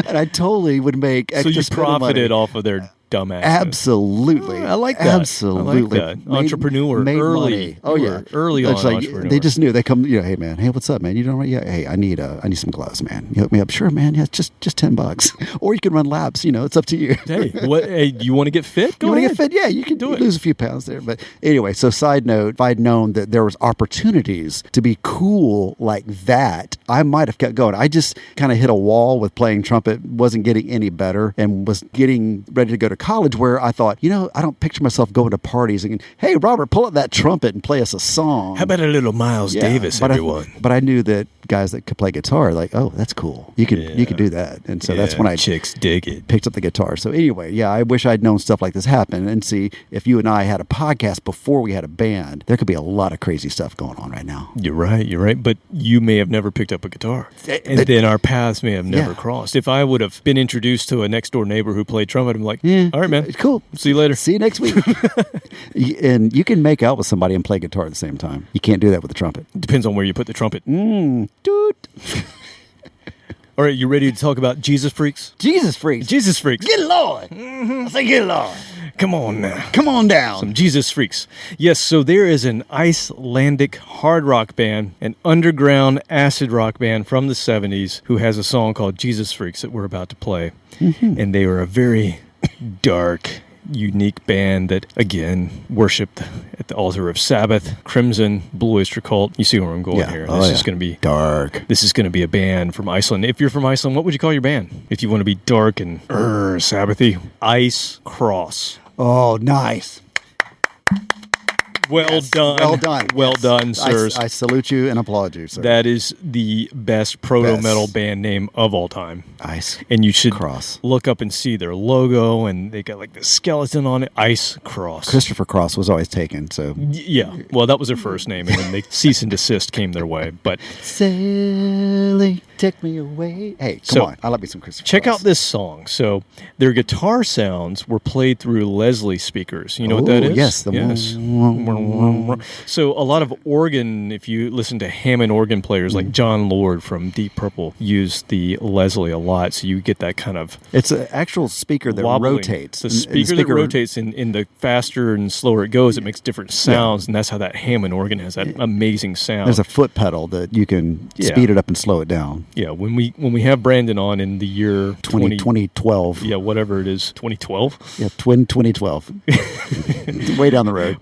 C: And I totally would make extra.
B: So you profited
C: money.
B: off of their dumbass.
C: Absolutely.
B: I like that.
C: Absolutely.
B: I like that. Entrepreneur.
C: Made
B: early.
C: Money. Oh, yeah.
B: Early
C: it's
B: on
C: like,
B: entrepreneur.
C: They just knew. They come, hey, man. Hey, what's up, man? You don't want, hey, I need some gloves, man. You hook me up. Sure, man. Yeah, just $10. Or you can run laps. It's up to you.
B: Hey, you want to get fit?
C: You want to get fit? Yeah, you can do it. Lose a few pounds there. But anyway, so side note, if I'd known that there was opportunities to be cool like that, I might have kept going. I just kind of hit a wall with playing trumpet, wasn't getting any better, and was getting ready to go to college where I thought, I don't picture myself going to parties and, hey, Robert, pull up that trumpet and play us a song.
B: How about a little Miles Davis, everyone?
C: But I knew that guys that could play guitar, like, oh, that's cool. You could do that. And so that's when I
B: chicks dig it.
C: Picked up the guitar. So anyway, I wish I'd known stuff like this happen. And see, if you and I had a podcast before we had a band, there could be a lot of crazy stuff going on right now.
B: You're right. But you may have never picked up a guitar. And then our paths may have never crossed. If I would have been introduced to a next door neighbor who played trumpet, I'm like, all right, man.
C: Cool.
B: See you later.
C: See you next week. And you can make out with somebody and play guitar at the same time. You can't do that with a trumpet.
B: Depends on where you put the trumpet.
C: Dude.
B: All right, you ready to talk about Jesus Freaks?
C: Jesus Freaks.
B: Good
C: Lord. I say good Lord.
B: Come on now.
C: Come on down.
B: Some Jesus Freaks. Yes, so there is an Icelandic hard rock band, an underground acid rock band from the 70s who has a song called Jesus Freaks that we're about to play. Mm-hmm. And they are a very dark, unique band that, again, worshipped at the altar of Sabbath, Crimson, Blue Oyster Cult. You see where I'm going here. This is going to be
C: dark.
B: This is going to be a band from Iceland. If you're from Iceland, what would you call your band? If you want to be dark and Sabbathy, Icecross.
C: Oh, nice.
B: Well
C: Yes.
B: done.
C: Well done.
B: Well
C: Yes.
B: done, sirs.
C: I salute you and applaud you, sir.
B: That is the best proto-metal
C: Best.
B: band name of all time.
C: Ice.
B: And you should
C: Cross.
B: look up and see their logo, and they got like the skeleton on it. Icecross.
C: Christopher Cross was always taken, so.
B: Yeah. Well, that was their first name, and then they cease and desist came their way. But
C: Sailing, take me away. Hey, come
B: So,
C: on. I love me some Christopher
B: check
C: Cross.
B: out this song. So their guitar sounds were played through Leslie speakers. You know what that
C: Ooh,
B: is?
C: yes, the
B: So a lot of organ, if you listen to Hammond organ players like John Lord from Deep Purple, use the Leslie a lot. So you get that kind of
C: It's an actual speaker that
B: wobbling.
C: rotates.
B: The speaker that rotates, in the faster and slower it goes, it makes different sounds, and that's how that Hammond organ has that amazing sound.
C: There's a foot pedal that you can speed it up and slow it down.
B: Yeah, when we have Brandon on in the year
C: 2012.
B: yeah, whatever it is, 2012.
C: Yeah, 2012. Way down the road.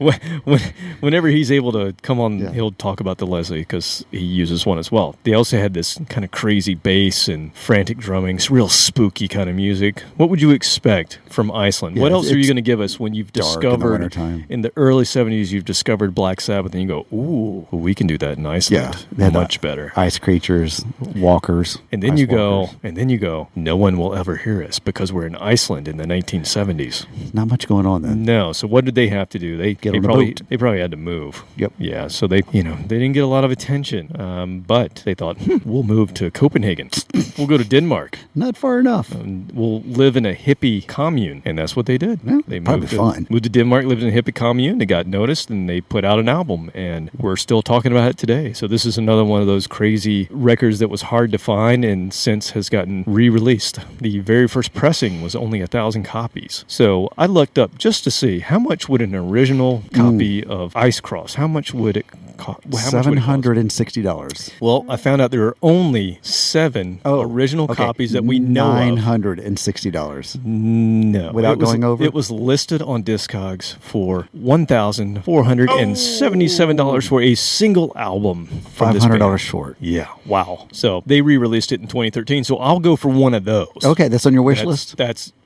B: Whenever he's able to come on,
C: Yeah.
B: he'll talk about the Leslie because he uses one as well. They also had this kind of crazy bass and frantic drumming, it's real spooky kind of music. What would you expect from Iceland?
C: Yeah,
B: What else are you
C: it's
B: going to give us when you've
C: dark in the
B: discovered
C: wintertime.
B: in the early 70s, you've discovered Black Sabbath, and you go, ooh, we can do that in Iceland.
C: Yeah,
B: Much better.
C: Ice creatures, walkers.
B: And then
C: ice
B: you go,
C: walkers.
B: no one will ever hear us because we're in Iceland in the 1970s.
C: Not much going on then.
B: No. So what did they have to do? They
C: Get on a
B: probably
C: boat.
B: they probably had to move.
C: Yep.
B: Yeah. So they didn't get a lot of attention. But they thought we'll move to Copenhagen. We'll go to Denmark.
C: Not far enough.
B: And we'll live in a hippie commune, and that's what they did.
C: Yeah,
B: They
C: probably fun.
B: moved to Denmark, lived in a hippie commune. They got noticed, and they put out an album, and we're still talking about it today. So this is another one of those crazy records that was hard to find, and since has gotten re-released. The very first pressing was only 1,000 copies. So I looked up just to see how much would an original copy of Icecross, how much would it cost?
C: $760.
B: Well, I found out there are only 7 original
C: okay.
B: copies that we know of.
C: $960.
B: No.
C: Without going over?
B: It was listed on Discogs for $1,477 for a single album. From this
C: $500
B: band.
C: short.
B: Yeah. Wow. So they re-released it in 2013. So I'll go for one of those.
C: Okay, that's on your wish list?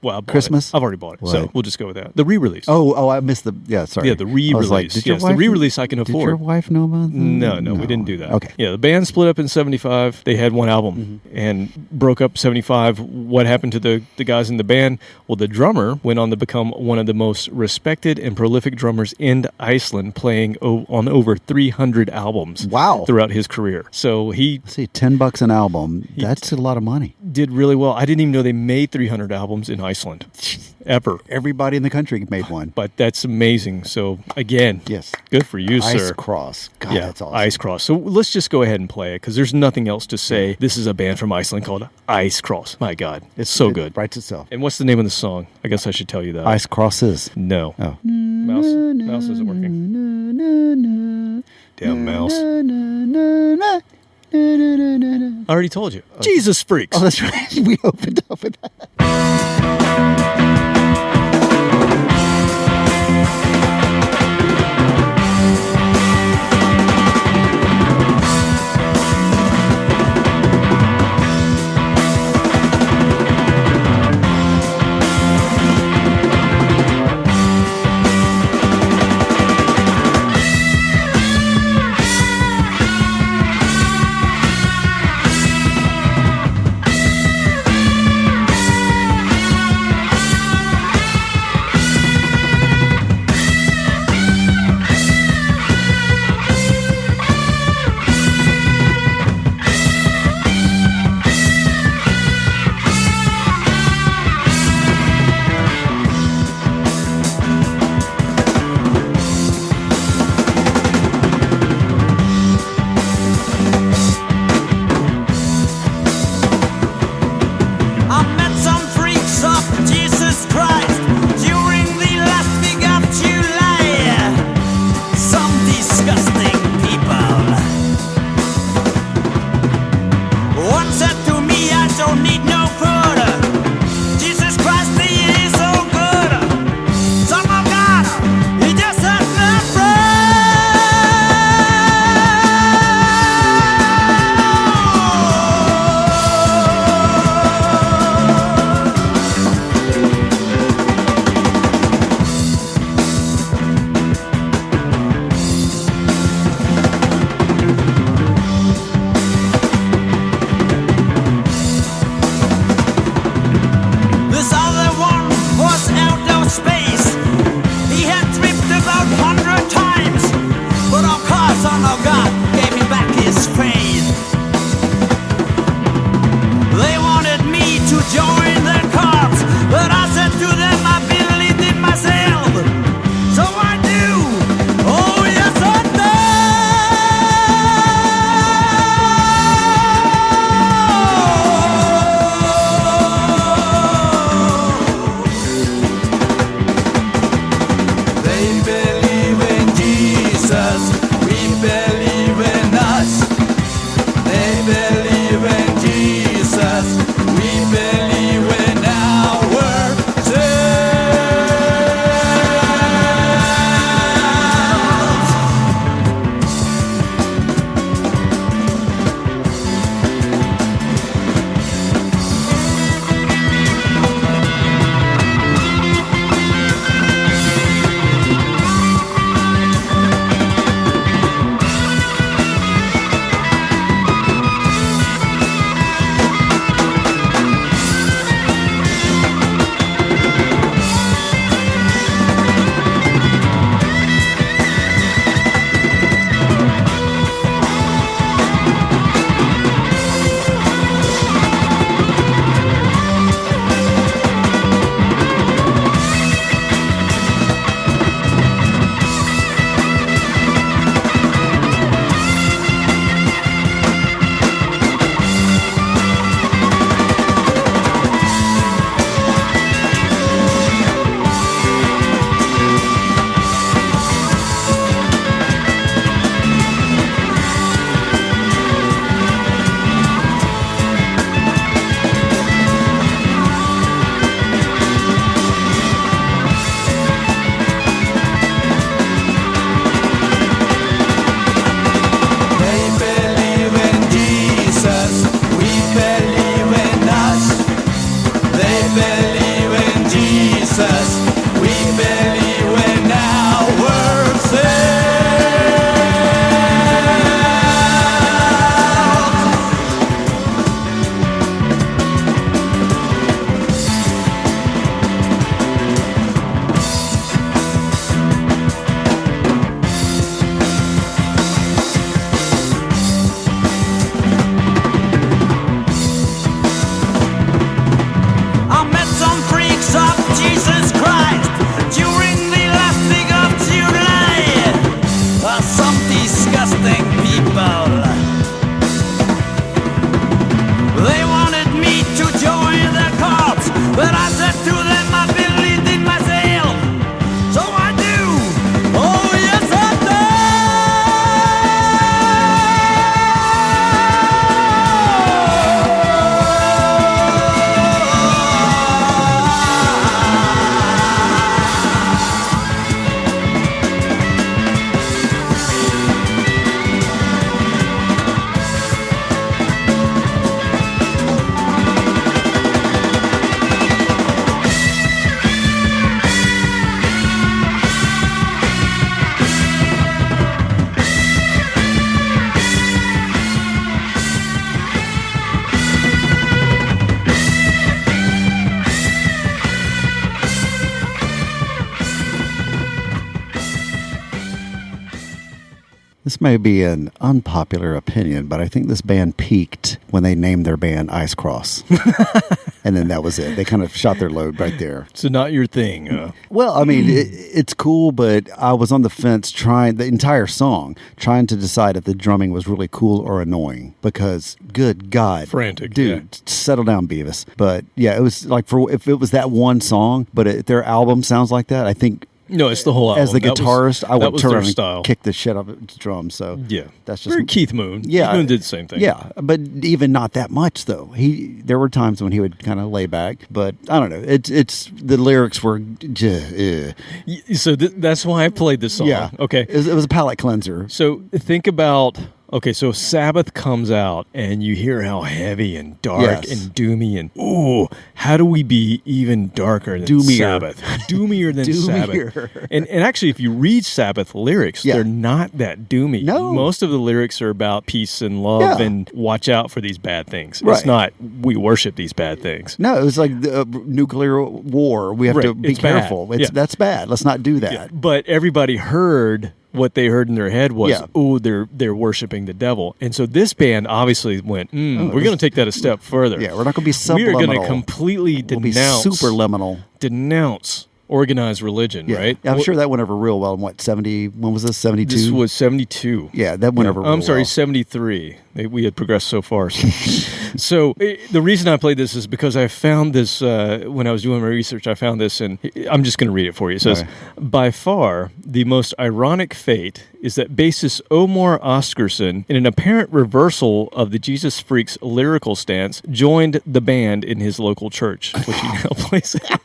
B: Well, I bought
C: Christmas?
B: it. I've already bought it. So
C: Right.
B: we'll just go with that. The re-release.
C: Oh, I missed the. Yeah, sorry.
B: Yeah, the re-release.
C: I was like, did your
B: Yes, the
C: wife-
B: re-release I can
C: Did
B: afford.
C: your wife know about that?
B: No, we didn't do that.
C: Okay.
B: Yeah, the band split up in 75. They had one album and broke up 75. What happened to the guys in the band? Well, the drummer went on to become one of the most respected and prolific drummers in Iceland, playing on over 300 albums.
C: Wow.
B: Throughout his career. So he
C: Let's see, $10 an album. That's a lot of money.
B: did really well. I didn't even know they made 300 albums in Iceland. Ever.
C: Everybody in the country made one.
B: But that's amazing. So, again,
C: Yes.
B: good for you, sir.
C: Icecross. God,
B: Yeah,
C: that's awesome.
B: Icecross. So let's just go ahead and play it because there's nothing else to say. This is a band from Iceland called Icecross. My God, it's so
C: It
B: good.
C: writes itself.
B: And what's the name of the song? I guess I should tell you that.
C: Icecrosses.
B: No.
C: Oh.
B: Mouse isn't working. Damn mouse. I already told you. Jesus freaks.
C: Oh, that's right. We opened up with that. This may be an unpopular opinion, but I think this band peaked when they named their band Icecross. And then that was it. They kind of shot their load right there.
B: So not your thing.
C: Well, I mean, it's cool, but I was on the fence trying the entire song, trying to decide if the drumming was really cool or annoying. Because, good God,
B: frantic,
C: dude, settle down, Beavis. But yeah, it was like if it was that one song, but if their album sounds like that, I think.
B: No, it's the whole album.
C: As the guitarist, I would turn around
B: and
C: kick the shit out of its drums. So
B: yeah,
C: that's just
B: very Keith Moon.
C: Yeah,
B: Keith Moon did the same thing.
C: Yeah, but even not that much though. There were times when he would kind of lay back, but I don't know. It's the lyrics were.
B: So that's why I played this song.
C: Yeah,
B: okay.
C: It was a palate cleanser.
B: So think about. Okay, so Sabbath comes out, and you hear how heavy and dark and doomy, and ooh, how do we be even darker than Sabbath? Doomier than Sabbath. And actually, if you read Sabbath lyrics, they're not that doomy.
C: No.
B: Most of the lyrics are about peace and love and watch out for these bad things.
C: Right.
B: It's not, we worship these bad things.
C: No, it was like the nuclear war. We have to be careful. That's bad. Let's not do that.
B: Yeah. But everybody heard what they heard in their head was, they're worshiping the devil. And so this band obviously went, we're going to take that a step further.
C: Yeah, we're not going to be subliminal.
B: We are going to completely denounce.
C: We'll be superliminal.
B: Denounce organized religion, right?
C: Yeah, I'm sure that went over real well in what, 70, when was this, 72?
B: This was 72.
C: Yeah, that went over real well.
B: I'm sorry, 73. We had progressed so far. So the reason I played this is because I found this, when I was doing my research, I found this, and I'm just going to read it for you. It says, by far, the most ironic fate is that bassist Omar Oscarson, in an apparent reversal of the Jesus Freaks lyrical stance, joined the band in his local church, which he now plays in.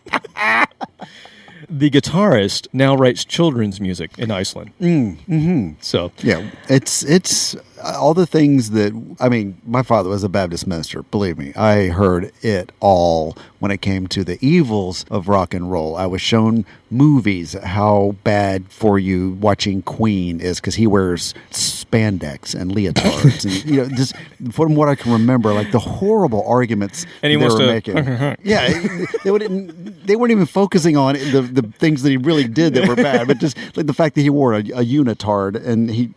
B: The guitarist now writes children's music in Iceland. So
C: yeah, it's all the things that, I mean, my father was a Baptist minister. Believe me, I heard it all when it came to the evils of rock and roll. I was shown movies how bad for you watching Queen is because he wears spandex and leotards, and just from what I can remember, like the horrible arguments they were making. Yeah, they weren't even focusing on the things that he really did that were bad, but just like the fact that he wore a unitard, and he,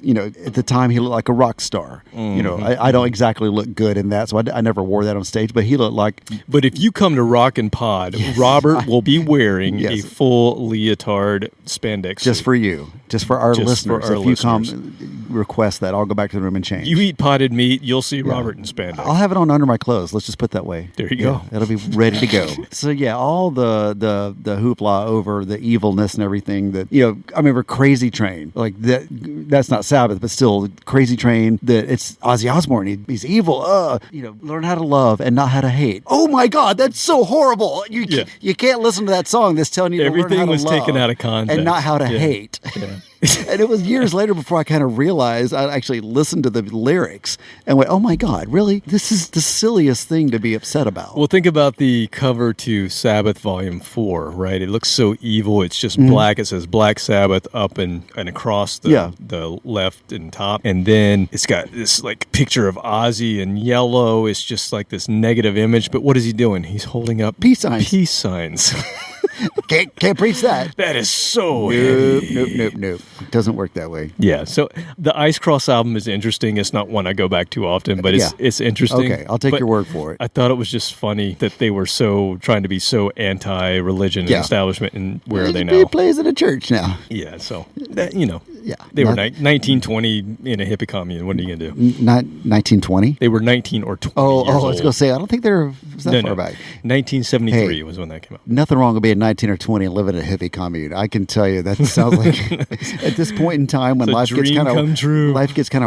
C: at the time he looked like a rock star. I don't exactly look good in that, so I never wore that on stage, but he looked like.
B: But if you come to Rock and Pod, Robert will be wearing a full leotard spandex
C: just
B: suit.
C: For you, just for our listeners. If you come request that, I'll go back to the room and change.
B: You eat potted meat, you'll see Robert in spandex.
C: I'll have it on under my clothes. Let's just put it that way.
B: There you go.
C: It'll be ready to go. So yeah, all the hoopla over the evilness and everything that, I remember Crazy Train, like that's not Sabbath, but still Crazy Train, that it's Ozzy Osbourne. He's evil. Learn how to love and not how to hate. Oh my God, that's so horrible. You can't listen to that song that's telling you
B: everything
C: to learn how
B: was
C: to love
B: taken out of context
C: and not how to hate.
B: Yeah.
C: And it was years later before I kind of realized, I actually listened to the lyrics and went, oh my God, really? This is the silliest thing to be upset about.
B: Well, think about the cover to Sabbath Volume 4, right? It looks so evil. It's just black. It says Black Sabbath up and across the left and top. And then it's got this like picture of Ozzy in yellow. It's just like this negative image. But what is he doing? He's holding up
C: peace signs.
B: Peace signs.
C: Can't preach that.
B: That is so heavy.
C: Nope. It doesn't work that way.
B: Yeah. So the Icecross album is interesting. It's not one I go back to often, but it's interesting.
C: Okay, I'll take your word for it.
B: I thought it was just funny that they were so trying to be so anti-religion and establishment, and where are they now?
C: He plays in a church now.
B: Yeah. So they were 1920 in a hippie commune. What are you gonna do?
C: Not 1920.
B: They were 19 or 20.
C: Oh,
B: years
C: I was gonna say I don't think they're that far back.
B: 1973 was when that came out.
C: Nothing wrong with being 19 or 20 and living in a hippie commune. I can tell you that sounds like at this point in time when life gets kind of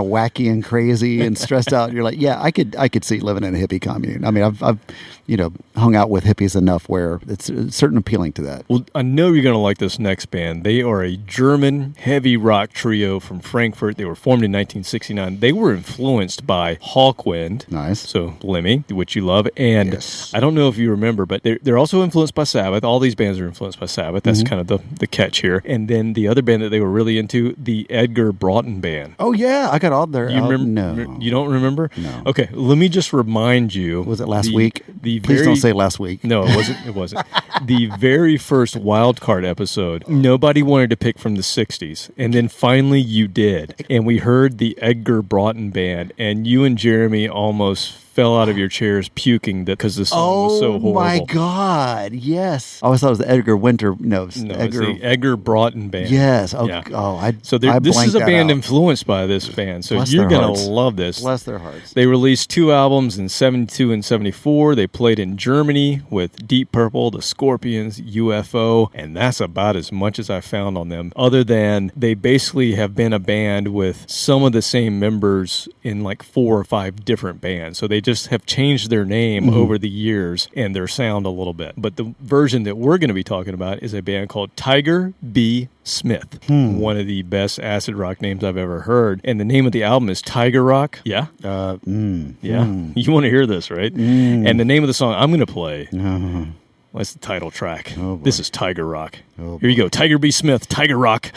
C: wacky and crazy and stressed out. You're like, yeah, I could see living in a hippie commune. I mean, I've hung out with hippies enough where it's certain appealing to that.
B: Well, I know you're going to like this next band. They are a German heavy rock trio from Frankfurt. They were formed in 1969. They were influenced by Hawkwind.
C: Nice.
B: So Lemmy, which you love. And I don't know if you remember, but they're also influenced by Sabbath. All these bands are influenced by Sabbath. That's kind of the catch here. And then the other band that they were really into, the Edgar Broughton Band.
C: Oh, yeah. I got all there.
B: You remember?
C: No.
B: You don't remember?
C: No.
B: Okay. Let me just remind you.
C: Was it last week? Please don't say last week.
B: No, it wasn't. It wasn't. The very first Wild Card episode, nobody wanted to pick from the 60s. And then finally you did. And we heard the Edgar Broughton Band, and you and Jeremy almost fell out of your chairs puking because the song was so horrible.
C: Oh my God! Yes, I always thought it was the Edgar Winter. No,
B: it's the Edgar Broughton Band.
C: Yes.
B: So this is a band influenced by this band. So you're gonna love this.
C: Bless their hearts.
B: They released 2 albums in 72 and 74. They played in Germany with Deep Purple, the Scorpions, UFO, and that's about as much as I found on them. Other than they basically have been a band with some of the same members in like 4 or 5 different bands. So they just have changed their name over the years and their sound a little bit. But the version that we're going to be talking about is a band called Tiger B. Smith. One of the best acid rock names I've ever heard. And the name of the album is Tiger Rock. Yeah? Yeah. You want to hear this, right? And the name of the song I'm going to play, that's the title track. This is Tiger Rock. Here you go. Tiger B. Smith, Tiger Rock.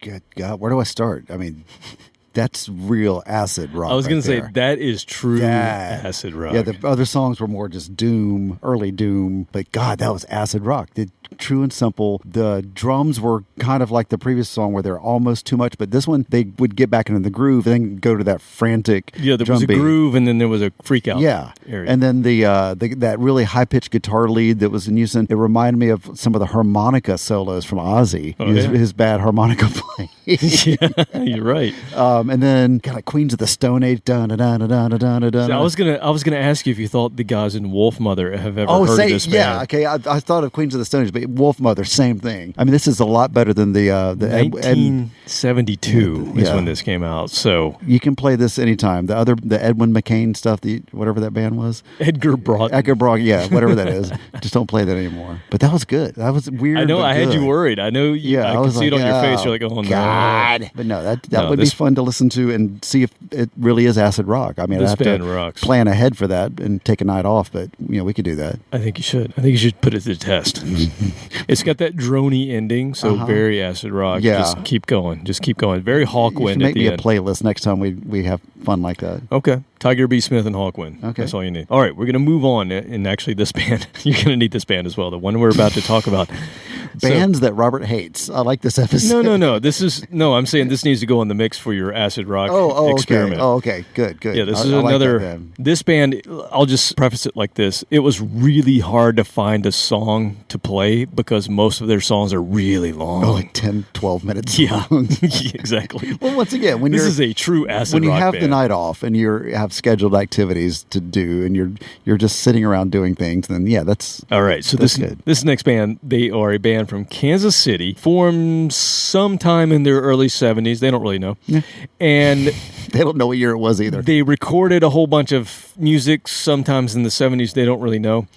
C: Good God, where do I start? I mean, that's real acid rock.
B: I was going to say,
C: there.
B: that is true
C: That-
B: acid rock.
C: Yeah, the other songs were more just doom, early doom. But God, that was acid rock. True and simple. The drums were kind of like the previous song where they're almost too much, but this one they would get back into the groove and then go to that frantic.
B: Yeah, there
C: drum
B: was a
C: beat.
B: groove and then there was a freak out.
C: Yeah,
B: area.
C: and then the that really high pitched guitar lead that was in unison. It reminded me of some of the harmonica solos from Ozzy.
B: Oh,
C: his bad harmonica playing.
B: Yeah, you're right.
C: And then kind of Queens of the Stone Age. Dun, dun, dun, dun, dun, dun, dun,
B: So I was gonna ask you if you thought the guys in Wolf Mother have ever heard of this band.
C: yeah, okay. I thought of Queens of the Stone Age, but Wolf Mother, same thing. I mean, this is a lot better than the
B: 1972 is
C: Yeah.
B: when this came out. So
C: you can play this anytime. The Edwin McCain stuff, whatever that band was.
B: Edgar Broughton.
C: Edgar Brock, yeah, whatever that is. Just don't play that anymore. But that was good. That was weird.
B: I know.
C: but
B: I had you
C: good.
B: worried. I know.
C: Yeah,
B: I could
C: was
B: see it
C: like,
B: on your face. You're like, oh
C: God.
B: no.
C: But no, that
B: No,
C: would
B: this-
C: be fun to listen to and see if it really is acid rock. I mean,
B: This
C: I have
B: band
C: to
B: rocks.
C: plan ahead for that and take a night off. But we could do that.
B: I think you should. I think you should put it to the test. It's got that drony ending, so very acid rock.
C: Yeah.
B: Just keep going. Just keep going. Very
C: You
B: Hawkwind
C: should
B: at
C: make
B: the
C: me a
B: end.
C: playlist next time we have fun like that.
B: Okay. Tiger B. Smith and Hawkwind.
C: Okay.
B: That's all you need. All right, we're going to move on. And actually, this band, you're going to need this band as well. The one we're about to talk about.
C: Bands that Robert hates. I like this episode.
B: No. I'm saying this needs to go in the mix for your acid rock
C: Oh,
B: experiment.
C: okay. Oh, okay. Good.
B: Yeah, this
C: I
B: is
C: like that
B: another.
C: then.
B: This band, I'll just preface it like this: it was really hard to find a song to play because most of their songs are really long.
C: Oh, like 10, 12 minutes
B: yeah,
C: long.
B: Yeah, exactly.
C: Well, once again, when
B: This
C: you're
B: is a true acid
C: when you
B: rock
C: have
B: band.
C: the night off and you have scheduled activities to do and you're just sitting around doing things, then yeah, that's
B: All right, so
C: That's
B: this
C: good.
B: this next band, they are a band from Kansas City, formed sometime in their early 70s. They don't really know, and
C: they don't know what year it was either.
B: they recorded a whole bunch of music sometimes in the 70s. They don't really know,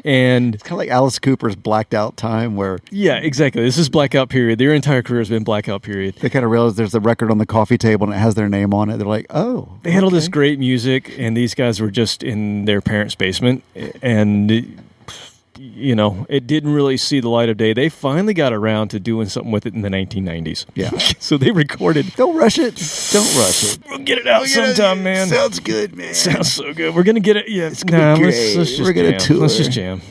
B: and
C: Kind of like Alice Cooper's Blacked Out Time, where
B: yeah, exactly. This is blackout period. Their entire career has been blackout period.
C: they kind of realize there's a record on the coffee table and it has their name on it. They're like, oh,
B: They had all this
C: okay.
B: great music, and these guys were just in their parents' basement, and it didn't really see the light of day. They finally got around to doing something with it in the 1990s.
C: Yeah.
B: So they recorded.
C: Don't rush it. Don't rush it.
B: We'll get it out sometime, man.
C: Sounds good, man.
B: Sounds so good. We're gonna get it. Yeah,
C: gonna be
B: let's
C: great.
B: just
C: We're gonna
B: jam.
C: tour.
B: Let's just jam.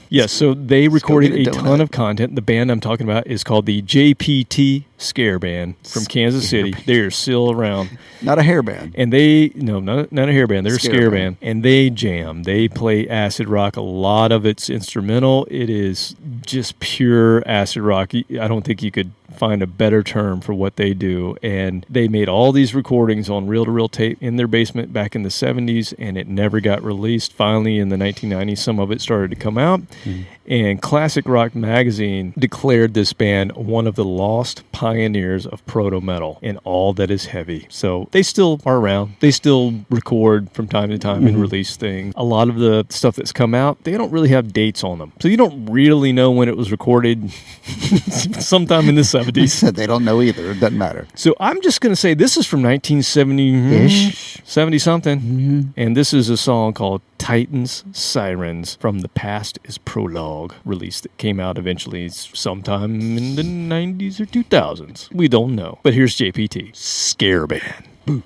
B: Yeah. So they recorded
C: get
B: a
C: a donut.
B: ton of content. The band I'm talking about is called the JPT Scare Band from Kansas City. They're still around.
C: Not a hair band.
B: And not a hair band. They're a
C: Scare
B: scare
C: band.
B: band. And they jam. They play acid rock. A lot of it's instrumental. It is just pure acid rock. I don't think you could find a better term for what they do. And they made all these recordings on reel-to-reel tape in their basement back in the 70s, and it never got released. Finally, in the 1990s, some of it started to come out. And Classic Rock Magazine declared this band one of the lost pioneers of proto metal and all that is heavy. So they still are around. They still record from time to time and release things. A lot of the stuff that's come out, they don't really have dates on them. So you don't really know when it was recorded. Sometime in the 70s.
C: They don't know either. It doesn't matter.
B: So I'm just going to say this is from 1970-ish, 70-something. And this is a song called Titans, Sirens from The Past is Prologue, released that came out eventually sometime in the 90s or 2000s. We don't know. But here's JPT, Scare Band.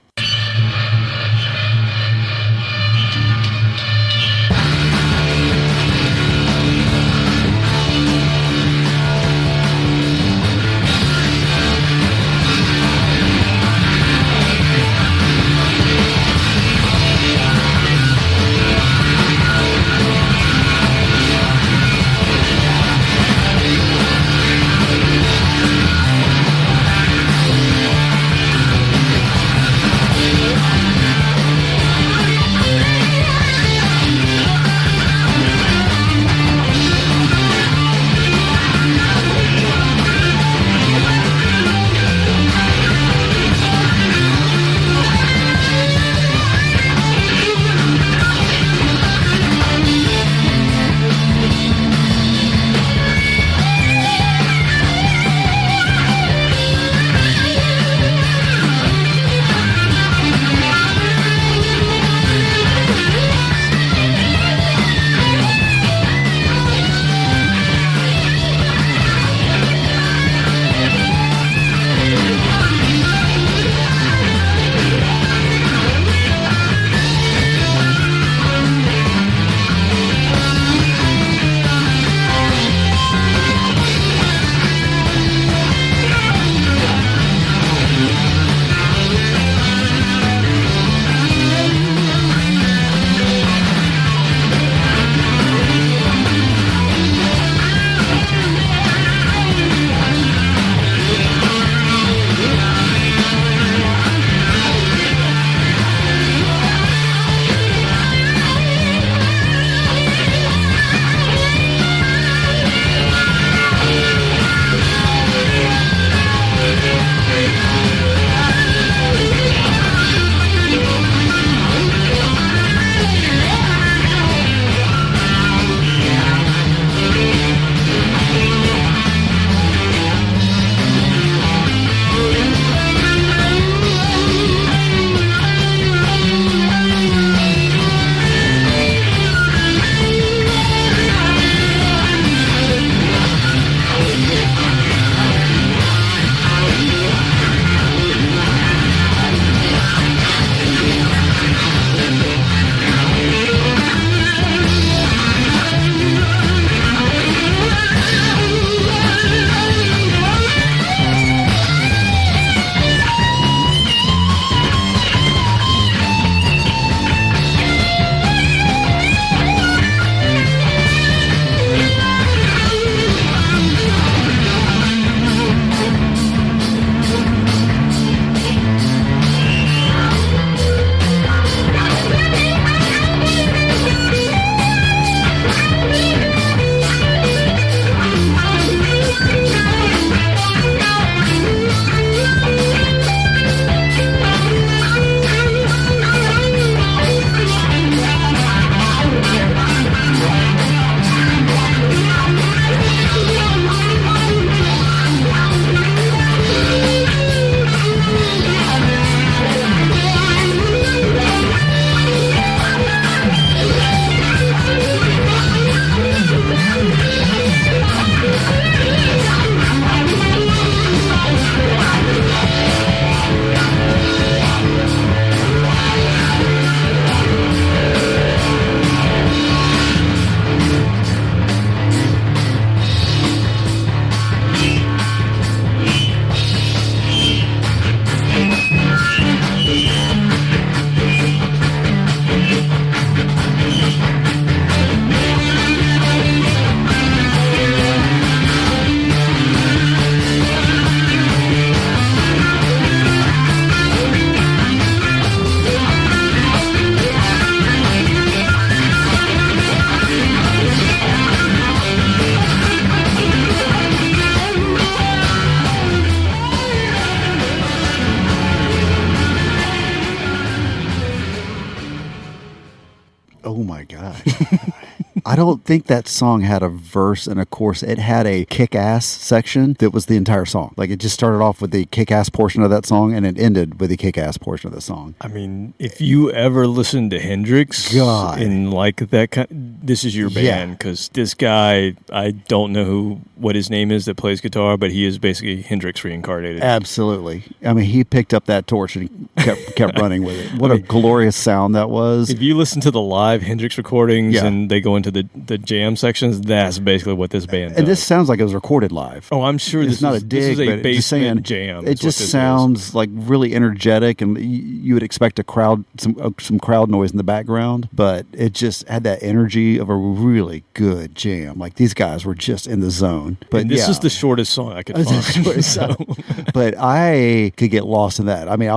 C: I don't think that song had a verse and a chorus. It had a kick-ass section that was the entire song. Like, it just started off with the kick-ass portion of that song, and it ended with the kick-ass portion of the song.
B: I mean, if you ever listen to Hendrix and like that kind, this is your band, because this guy, I don't know what his name is that plays guitar, but he is basically Hendrix reincarnated.
C: Absolutely. I mean, he picked up that torch and kept running with it. What a glorious sound that was.
B: If you listen to the live Hendrix recordings and they go into the jam sections, that's basically what this band does.
C: And this sounds like it was recorded live.
B: Oh, I'm sure
C: it's not a dig,
B: this is a
C: but
B: basement jam.
C: It just sounds like really energetic, and you would expect a crowd, some crowd noise in the background, but it just had that energy of a really good jam. Like, these guys were just in the zone. But
B: and this is the shortest song I could find.
C: But I could get lost in that. I mean,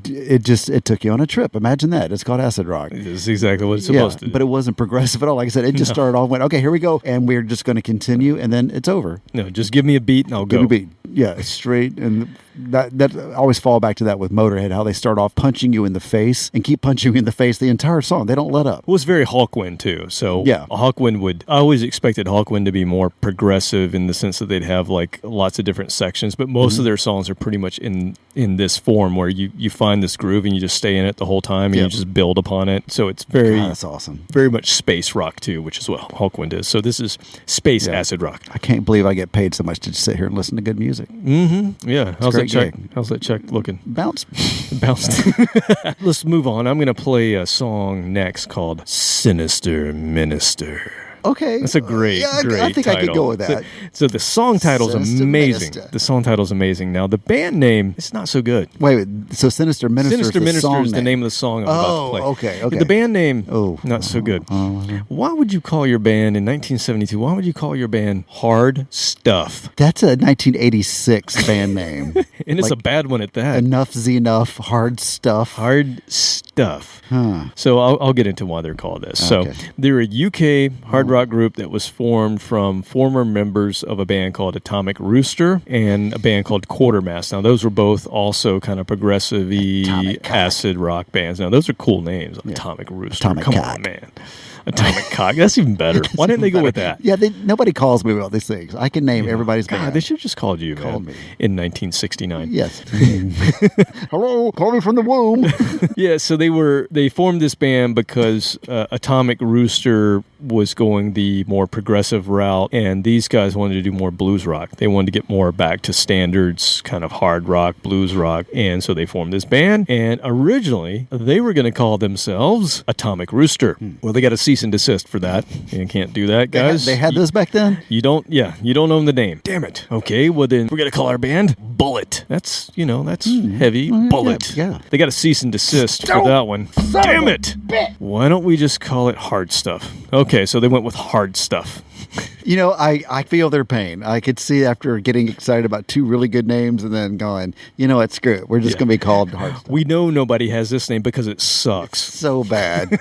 C: it took you on a trip. Imagine that. It's called acid rock.
B: This is exactly what it's supposed to do.
C: But it wasn't progressive at all. Like I said, it just started off, went, okay, here we go, and we're just going to continue, and then it's over.
B: No, just give me a beat and I'll go.
C: Give me a beat. Yeah, straight. And that I always fall back to that with Motorhead, how they start off punching you in the face and keep punching you in the face the entire song. They don't let up.
B: Well, it's very Hawkwind too. So Hawkwind I always expected Hawkwind to be more progressive in the sense that they'd have like lots of different sections, but most of their songs are pretty much in this form where you find this groove and you just stay in it the whole time and you just build upon it. So it's that's
C: awesome.
B: Very much space rock too, which is what Hawkwind is. So this is space acid rock.
C: I can't believe I get paid so much to just sit here and listen to good music.
B: Mm-hmm. Yeah. How's that check looking?
C: Bounced.
B: Let's move on. I'm going to play a song next called Sinister Minister.
C: Okay.
B: That's a great title.
C: I think I could go with that.
B: So the song title's amazing. The song title's amazing. Now, the band name, it's not so good.
C: Wait. So Sinister Minister is
B: the name of the song I'm about to play.
C: Okay.
B: The band name, not so good. Why would you call your band in 1972, why would you call your band Hard Stuff?
C: That's a 1986 band name.
B: And it's a bad one at that.
C: Enough's enough. Hard Stuff.
B: Hard Stuff.
C: Huh.
B: So I'll get into why they're called this. Okay. So they're a UK hard rock group that was formed from former members of a band called Atomic Rooster and a band called Quartermass. Now, those were both also kind of progressive-y acid rock bands. Now, those are cool names. Yeah. Atomic Rooster. Come on, man. Atomic Cock. That's even better. Why didn't they go with that?
C: Yeah, nobody calls me about these things. I can name everybody's band.
B: They should have just called you, man,
C: me.
B: in 1969.
C: Yes. Hello, call me from the womb.
B: Yeah, so they formed this band because Atomic Rooster was going the more progressive route, and these guys wanted to do more blues rock. They wanted to get more back to standards, kind of hard rock, blues rock, and so they formed this band, and originally they were going to call themselves Atomic Rooster. Well, they got a cease and desist for that. You can't do that, guys.
C: They had those back then?
B: You don't own the name. Damn it. Okay, well then we're going to call our band Bullet. That's heavy. Bullet.
C: Yeah.
B: They got a cease and desist for that one. Damn it. Why don't we just call it Hard Stuff? Okay, so they went with Hard Stuff.
C: I feel their pain. I could see after getting excited about two really good names and then going, what, screw it. We're just going to be called Hard Stuff.
B: We know nobody has this name because it sucks.
C: It's so bad.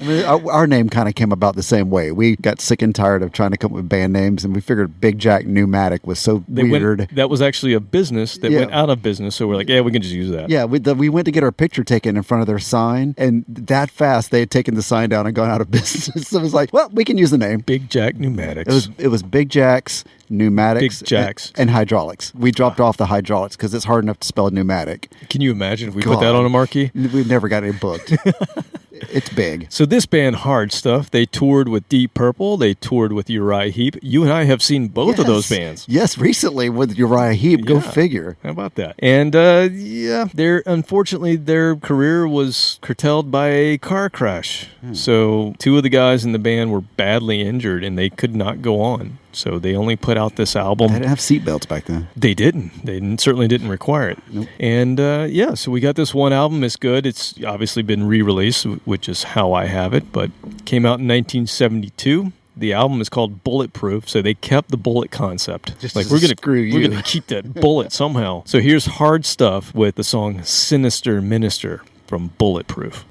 C: I mean, our name kind of came about the same way. We got sick and tired of trying to come up with band names, and we figured Big Jack Pneumatic was so weird.
B: That was actually a business that went out of business, so we're like, we can just use that.
C: Yeah, we went to get our picture taken in front of their sign, and that fast they had taken the sign down and gone out of business. So it was like, well, we can use the name.
B: Big Jack Pneumatics.
C: It was Big Jacks, Pneumatics,
B: Big Jacks.
C: And hydraulics. We dropped off the hydraulics because it's hard enough to spell pneumatic.
B: Can you imagine if we put that on a marquee?
C: We've never got it booked. It's big.
B: So this band, Hard Stuff, they toured with Deep Purple. They toured with Uriah Heep. You and I have seen both of those bands.
C: Yes, recently with Uriah Heep. Go figure.
B: How about that? And unfortunately, their career was curtailed by a car crash. So two of the guys in the band were badly injured, and they could not go on. So they only put out this album.
C: They didn't have seatbelts back then.
B: They didn't. They certainly didn't require it. Nope. And so we got this one album. It's good. It's obviously been re-released, which is how I have it, but came out in 1972. The album is called Bulletproof, so they kept the bullet concept. We're gonna keep that bullet somehow. So here's Hard Stuff with the song Sinister Minister from Bulletproof.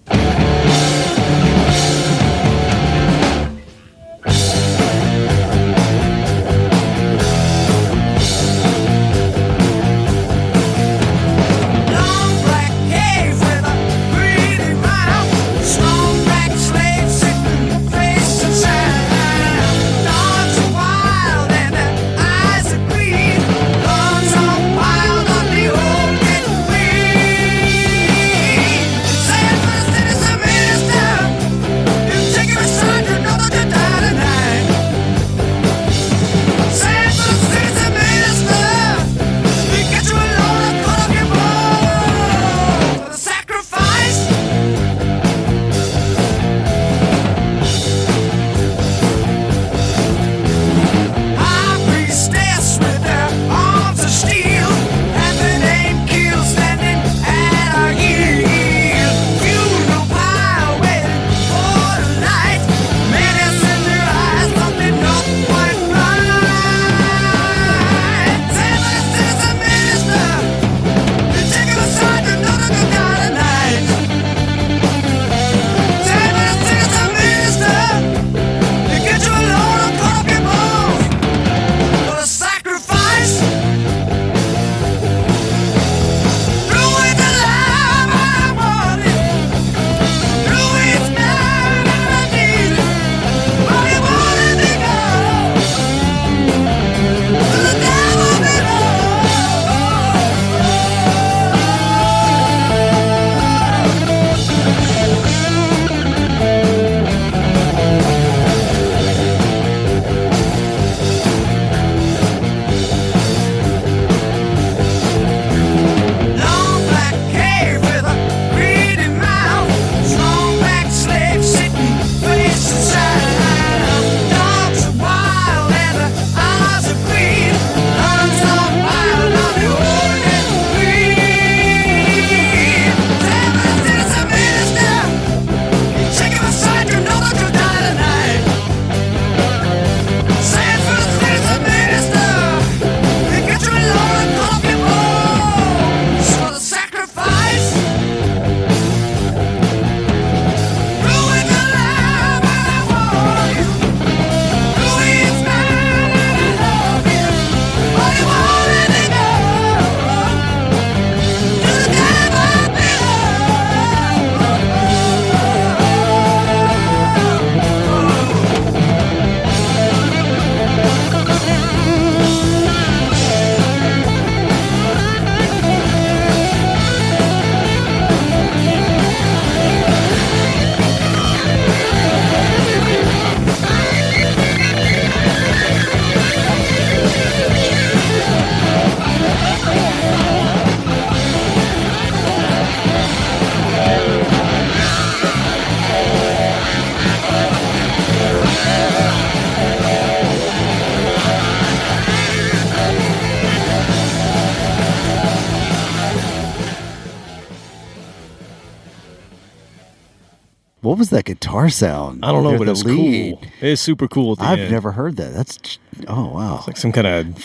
C: What was that guitar sound?
B: I don't know,
C: Near
B: but
C: the
B: it's
C: lead.
B: cool. It's super cool at the
C: I've
B: end.
C: never heard that. That's wow.
B: It's like some kind of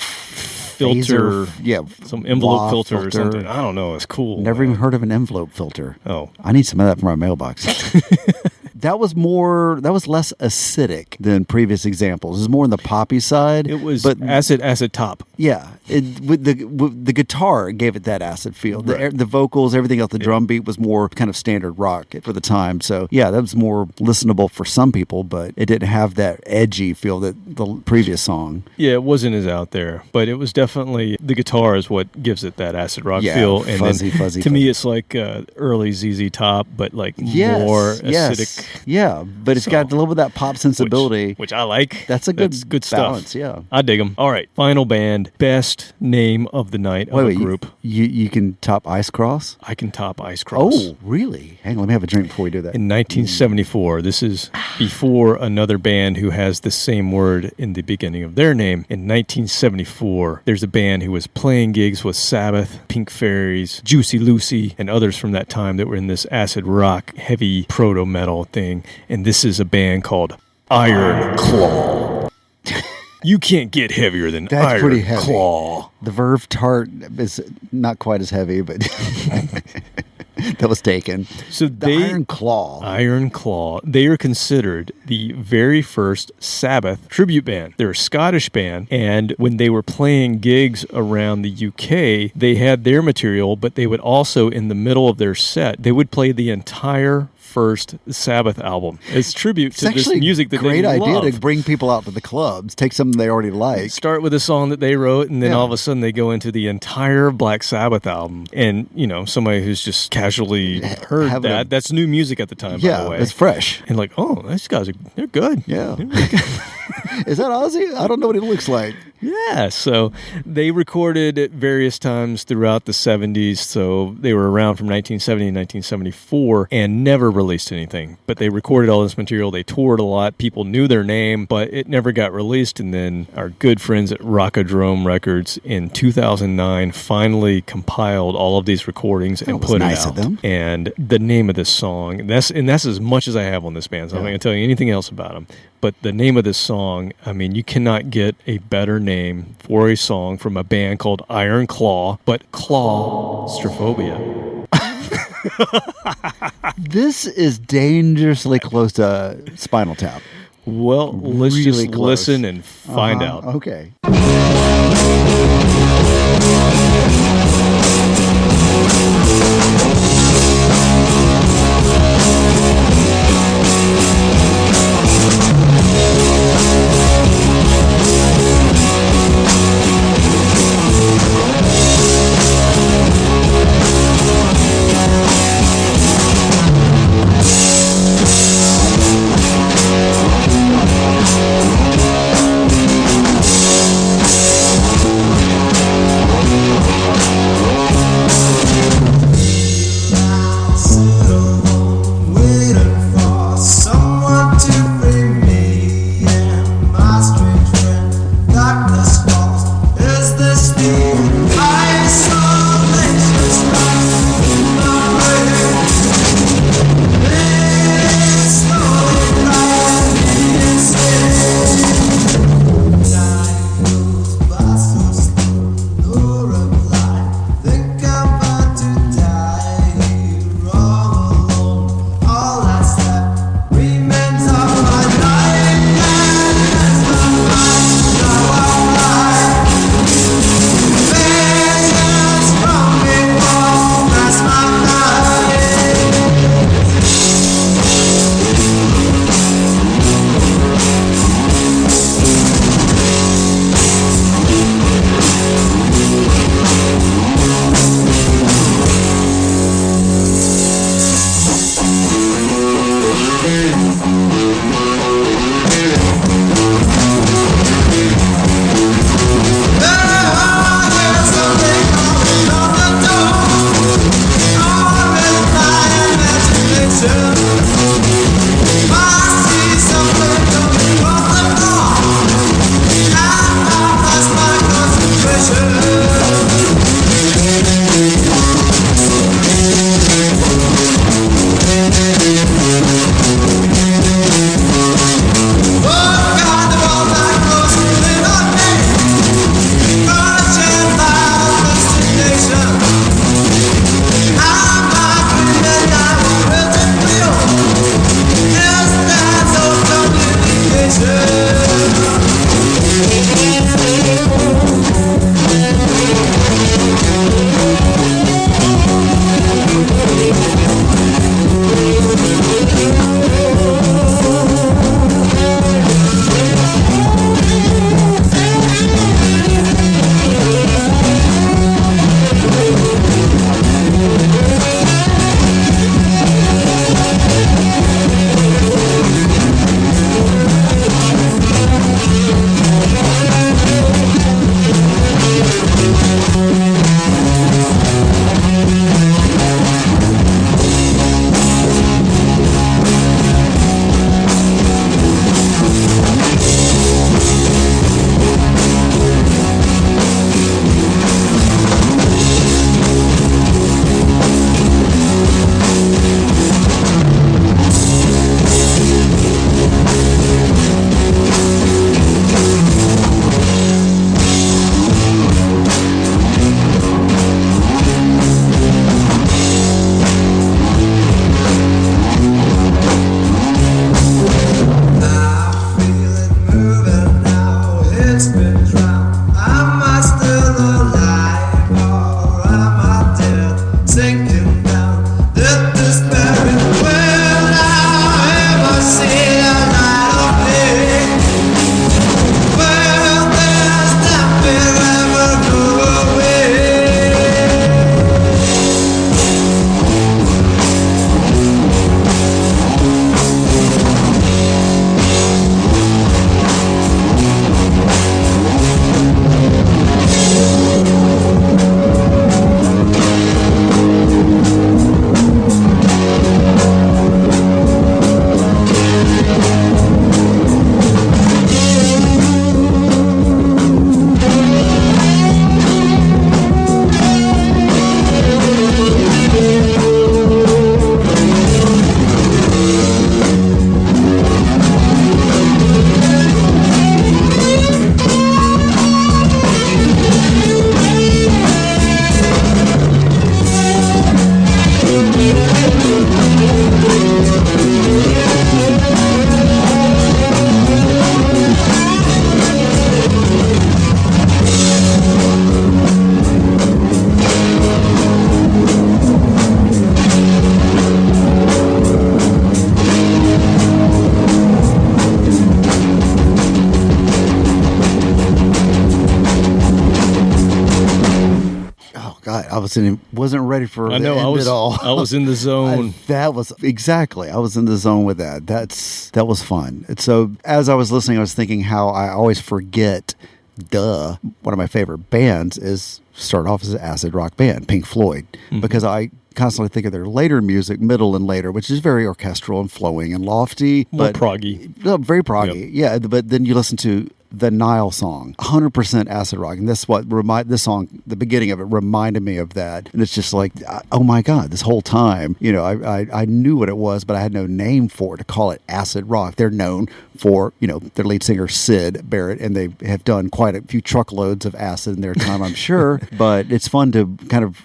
B: filter, some envelope
C: WAV
B: filter or something. I don't know. It's cool.
C: Never
B: man.
C: even heard of an envelope filter.
B: Oh.
C: I need some of that for my mailbox. That was less acidic than previous examples. It was more on the poppy side.
B: It was,
C: but
B: acid top.
C: yeah, with the guitar gave it that acid feel.
B: Right.
C: The vocals, everything else, the drum beat was more kind of standard rock for the time. So yeah, that was more listenable for some people, but it didn't have that edgy feel that the previous song.
B: Yeah, it wasn't as out there, but it was definitely the guitar is what gives it that acid rock
C: Yeah,
B: feel. And
C: fuzzy.
B: to me, it's like early ZZ Top, but like more acidic.
C: Yeah, but it's got a little bit of that pop sensibility.
B: Which I like.
C: That's good
B: stuff.
C: balance, yeah.
B: I dig them. All right, final band, best name of the night of a group.
C: You can top Icecross?
B: I can top Icecross.
C: Oh, really? Hang on, let me have a drink before we do that.
B: In 1974, this is before another band who has the same word in the beginning of their name. In 1974, there's a band who was playing gigs with Sabbath, Pink Fairies, Juicy Lucy, and others from that time that were in this acid rock, heavy proto metal thing. And this is a band called Iron Claw. You can't get heavier than
C: That's
B: Iron
C: pretty heavy.
B: Claw.
C: The Verve Tart is not quite as heavy, but that was taken.
B: So
C: The Iron Claw.
B: Iron Claw. They are considered the very first Sabbath tribute band. They're a Scottish band, and when they were playing gigs around the UK, they had their material, but they would also, in the middle of their set, they would play the entire first Sabbath album as tribute to this music that
C: great
B: they
C: idea
B: love.
C: to bring people out to the clubs. Take something they already like.
B: Start with a song that they wrote, and then
C: Yeah.
B: all of a sudden they go into the entire Black Sabbath album. And, somebody who's just casually heard
C: Having
B: that, that's new music at the time, by the way.
C: it's fresh.
B: And like, oh, these guys they're good.
C: Yeah. Is that Ozzy? I don't know what he looks like.
B: Yeah, so they recorded at various times throughout the 70s, so they were around from 1970 to 1974 and never released anything. But they recorded all this material, they toured a lot, people knew their name, but it never got released. And then our good friends at Rockadrome Records in 2009 finally compiled all of these recordings and
C: was
B: put
C: nice
B: it
C: of
B: out.
C: them.
B: And the name of this song, that's as much as I have on this band, so I'm not going to tell you anything else about them. But the name of this song, I mean, you cannot get a better name for a song from a band called Iron Claw, but Claustrophobia.
C: This is dangerously close to Spinal Tap.
B: Well, let's
C: Really
B: just
C: close.
B: listen and find out.
C: Okay. God, wasn't ready for
B: I know,
C: the end at all.
B: I was in the zone.
C: I was in the zone with that. That was fun. And so as I was listening, I was thinking how I always forget, one of my favorite bands is start off as an acid rock band, Pink Floyd, because I constantly think of their later music, middle and later, which is very orchestral and flowing and lofty.
B: More proggy.
C: Very proggy, yeah. But then you listen to the Nile song, 100% acid rock, and that's what this song, the beginning of it, reminded me of that. And it's just like, oh my God, this whole time, I knew what it was, but I had no name for it to call it acid rock. They're known for, their lead singer Sid Barrett, and they have done quite a few truckloads of acid in their time, I'm sure. But it's fun to kind of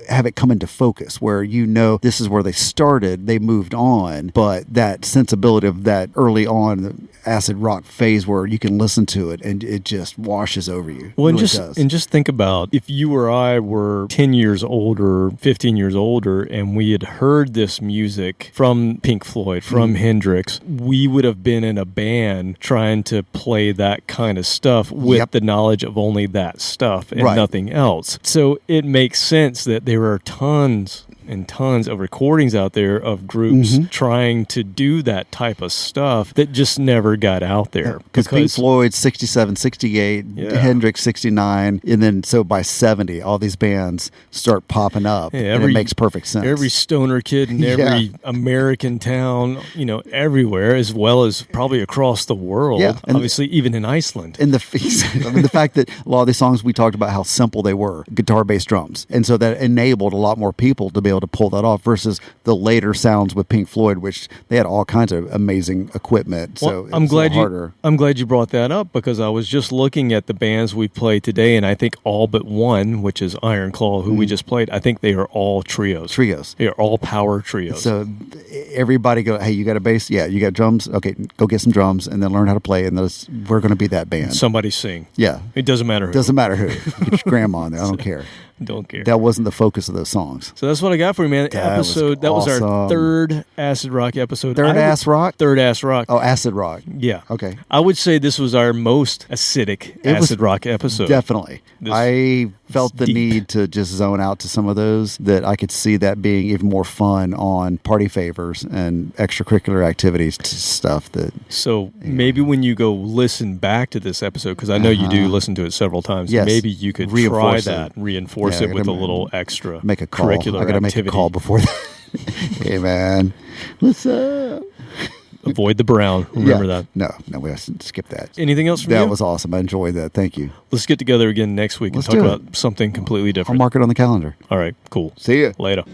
C: have it come into focus where this is where they started, they moved on, but that sensibility of that early on the acid rock phase where you can listen to it and it just washes over you.
B: Well,
C: it really does.
B: And just think about if you or I were 10 years older, 15 years older, and we had heard this music from Pink Floyd, from Hendrix, we would have been in a band trying to play that kind of stuff with the knowledge of only that stuff and nothing else. So it makes sense that there are tons and tons of recordings out there of groups trying to do that type of stuff that just never got out there.
C: Because Pink Floyd 67, 68, Hendrix 69, and then so by 70, all these bands start popping up, and it makes perfect sense.
B: Every stoner kid in every American town, everywhere, as well as probably across the world, obviously even in Iceland.
C: And the fact that a lot of these songs, we talked about how simple they were, guitar, bass, drums. And so that enabled a lot more people to be able to pull that off versus the later sounds with Pink Floyd, which they had all kinds of amazing equipment. So
B: I'm glad you brought that up because I was just looking at the bands we played today, and I think all but one, which is Iron Claw, who we just played, I think they are all trios. They are all power trios.
C: So everybody go, hey, you got a bass? Yeah. You got drums? Okay, go get some drums and then learn how to play, and we're going to be that band.
B: Somebody sing.
C: Yeah.
B: It doesn't matter who.
C: Get your grandma in there. I don't care.
B: Don't care.
C: That wasn't the focus of those songs.
B: So that's what I got for you, man. That was our third acid rock episode.
C: Third ass rock?
B: Third ass rock.
C: Oh, acid rock.
B: Yeah.
C: Okay.
B: I would say this was our most acidic acid rock episode.
C: Definitely. I felt the need to just zone out to some of those that I could see that being even more fun on party favors and extracurricular activities stuff that.
B: So maybe when you go listen back to this episode, because I know you do listen to it several times, maybe you could reinforce it with a little extra
C: make a call.
B: curricular
C: I got to make a call before that. Hey, man. What's up?
B: Avoid the brown. Remember that.
C: No, we have to skip that.
B: Anything else from you?
C: That was awesome. I enjoyed that. Thank you.
B: Let's get together again next week and talk about something completely different.
C: I'll mark it on the calendar.
B: All right, cool.
C: See ya.
B: Later.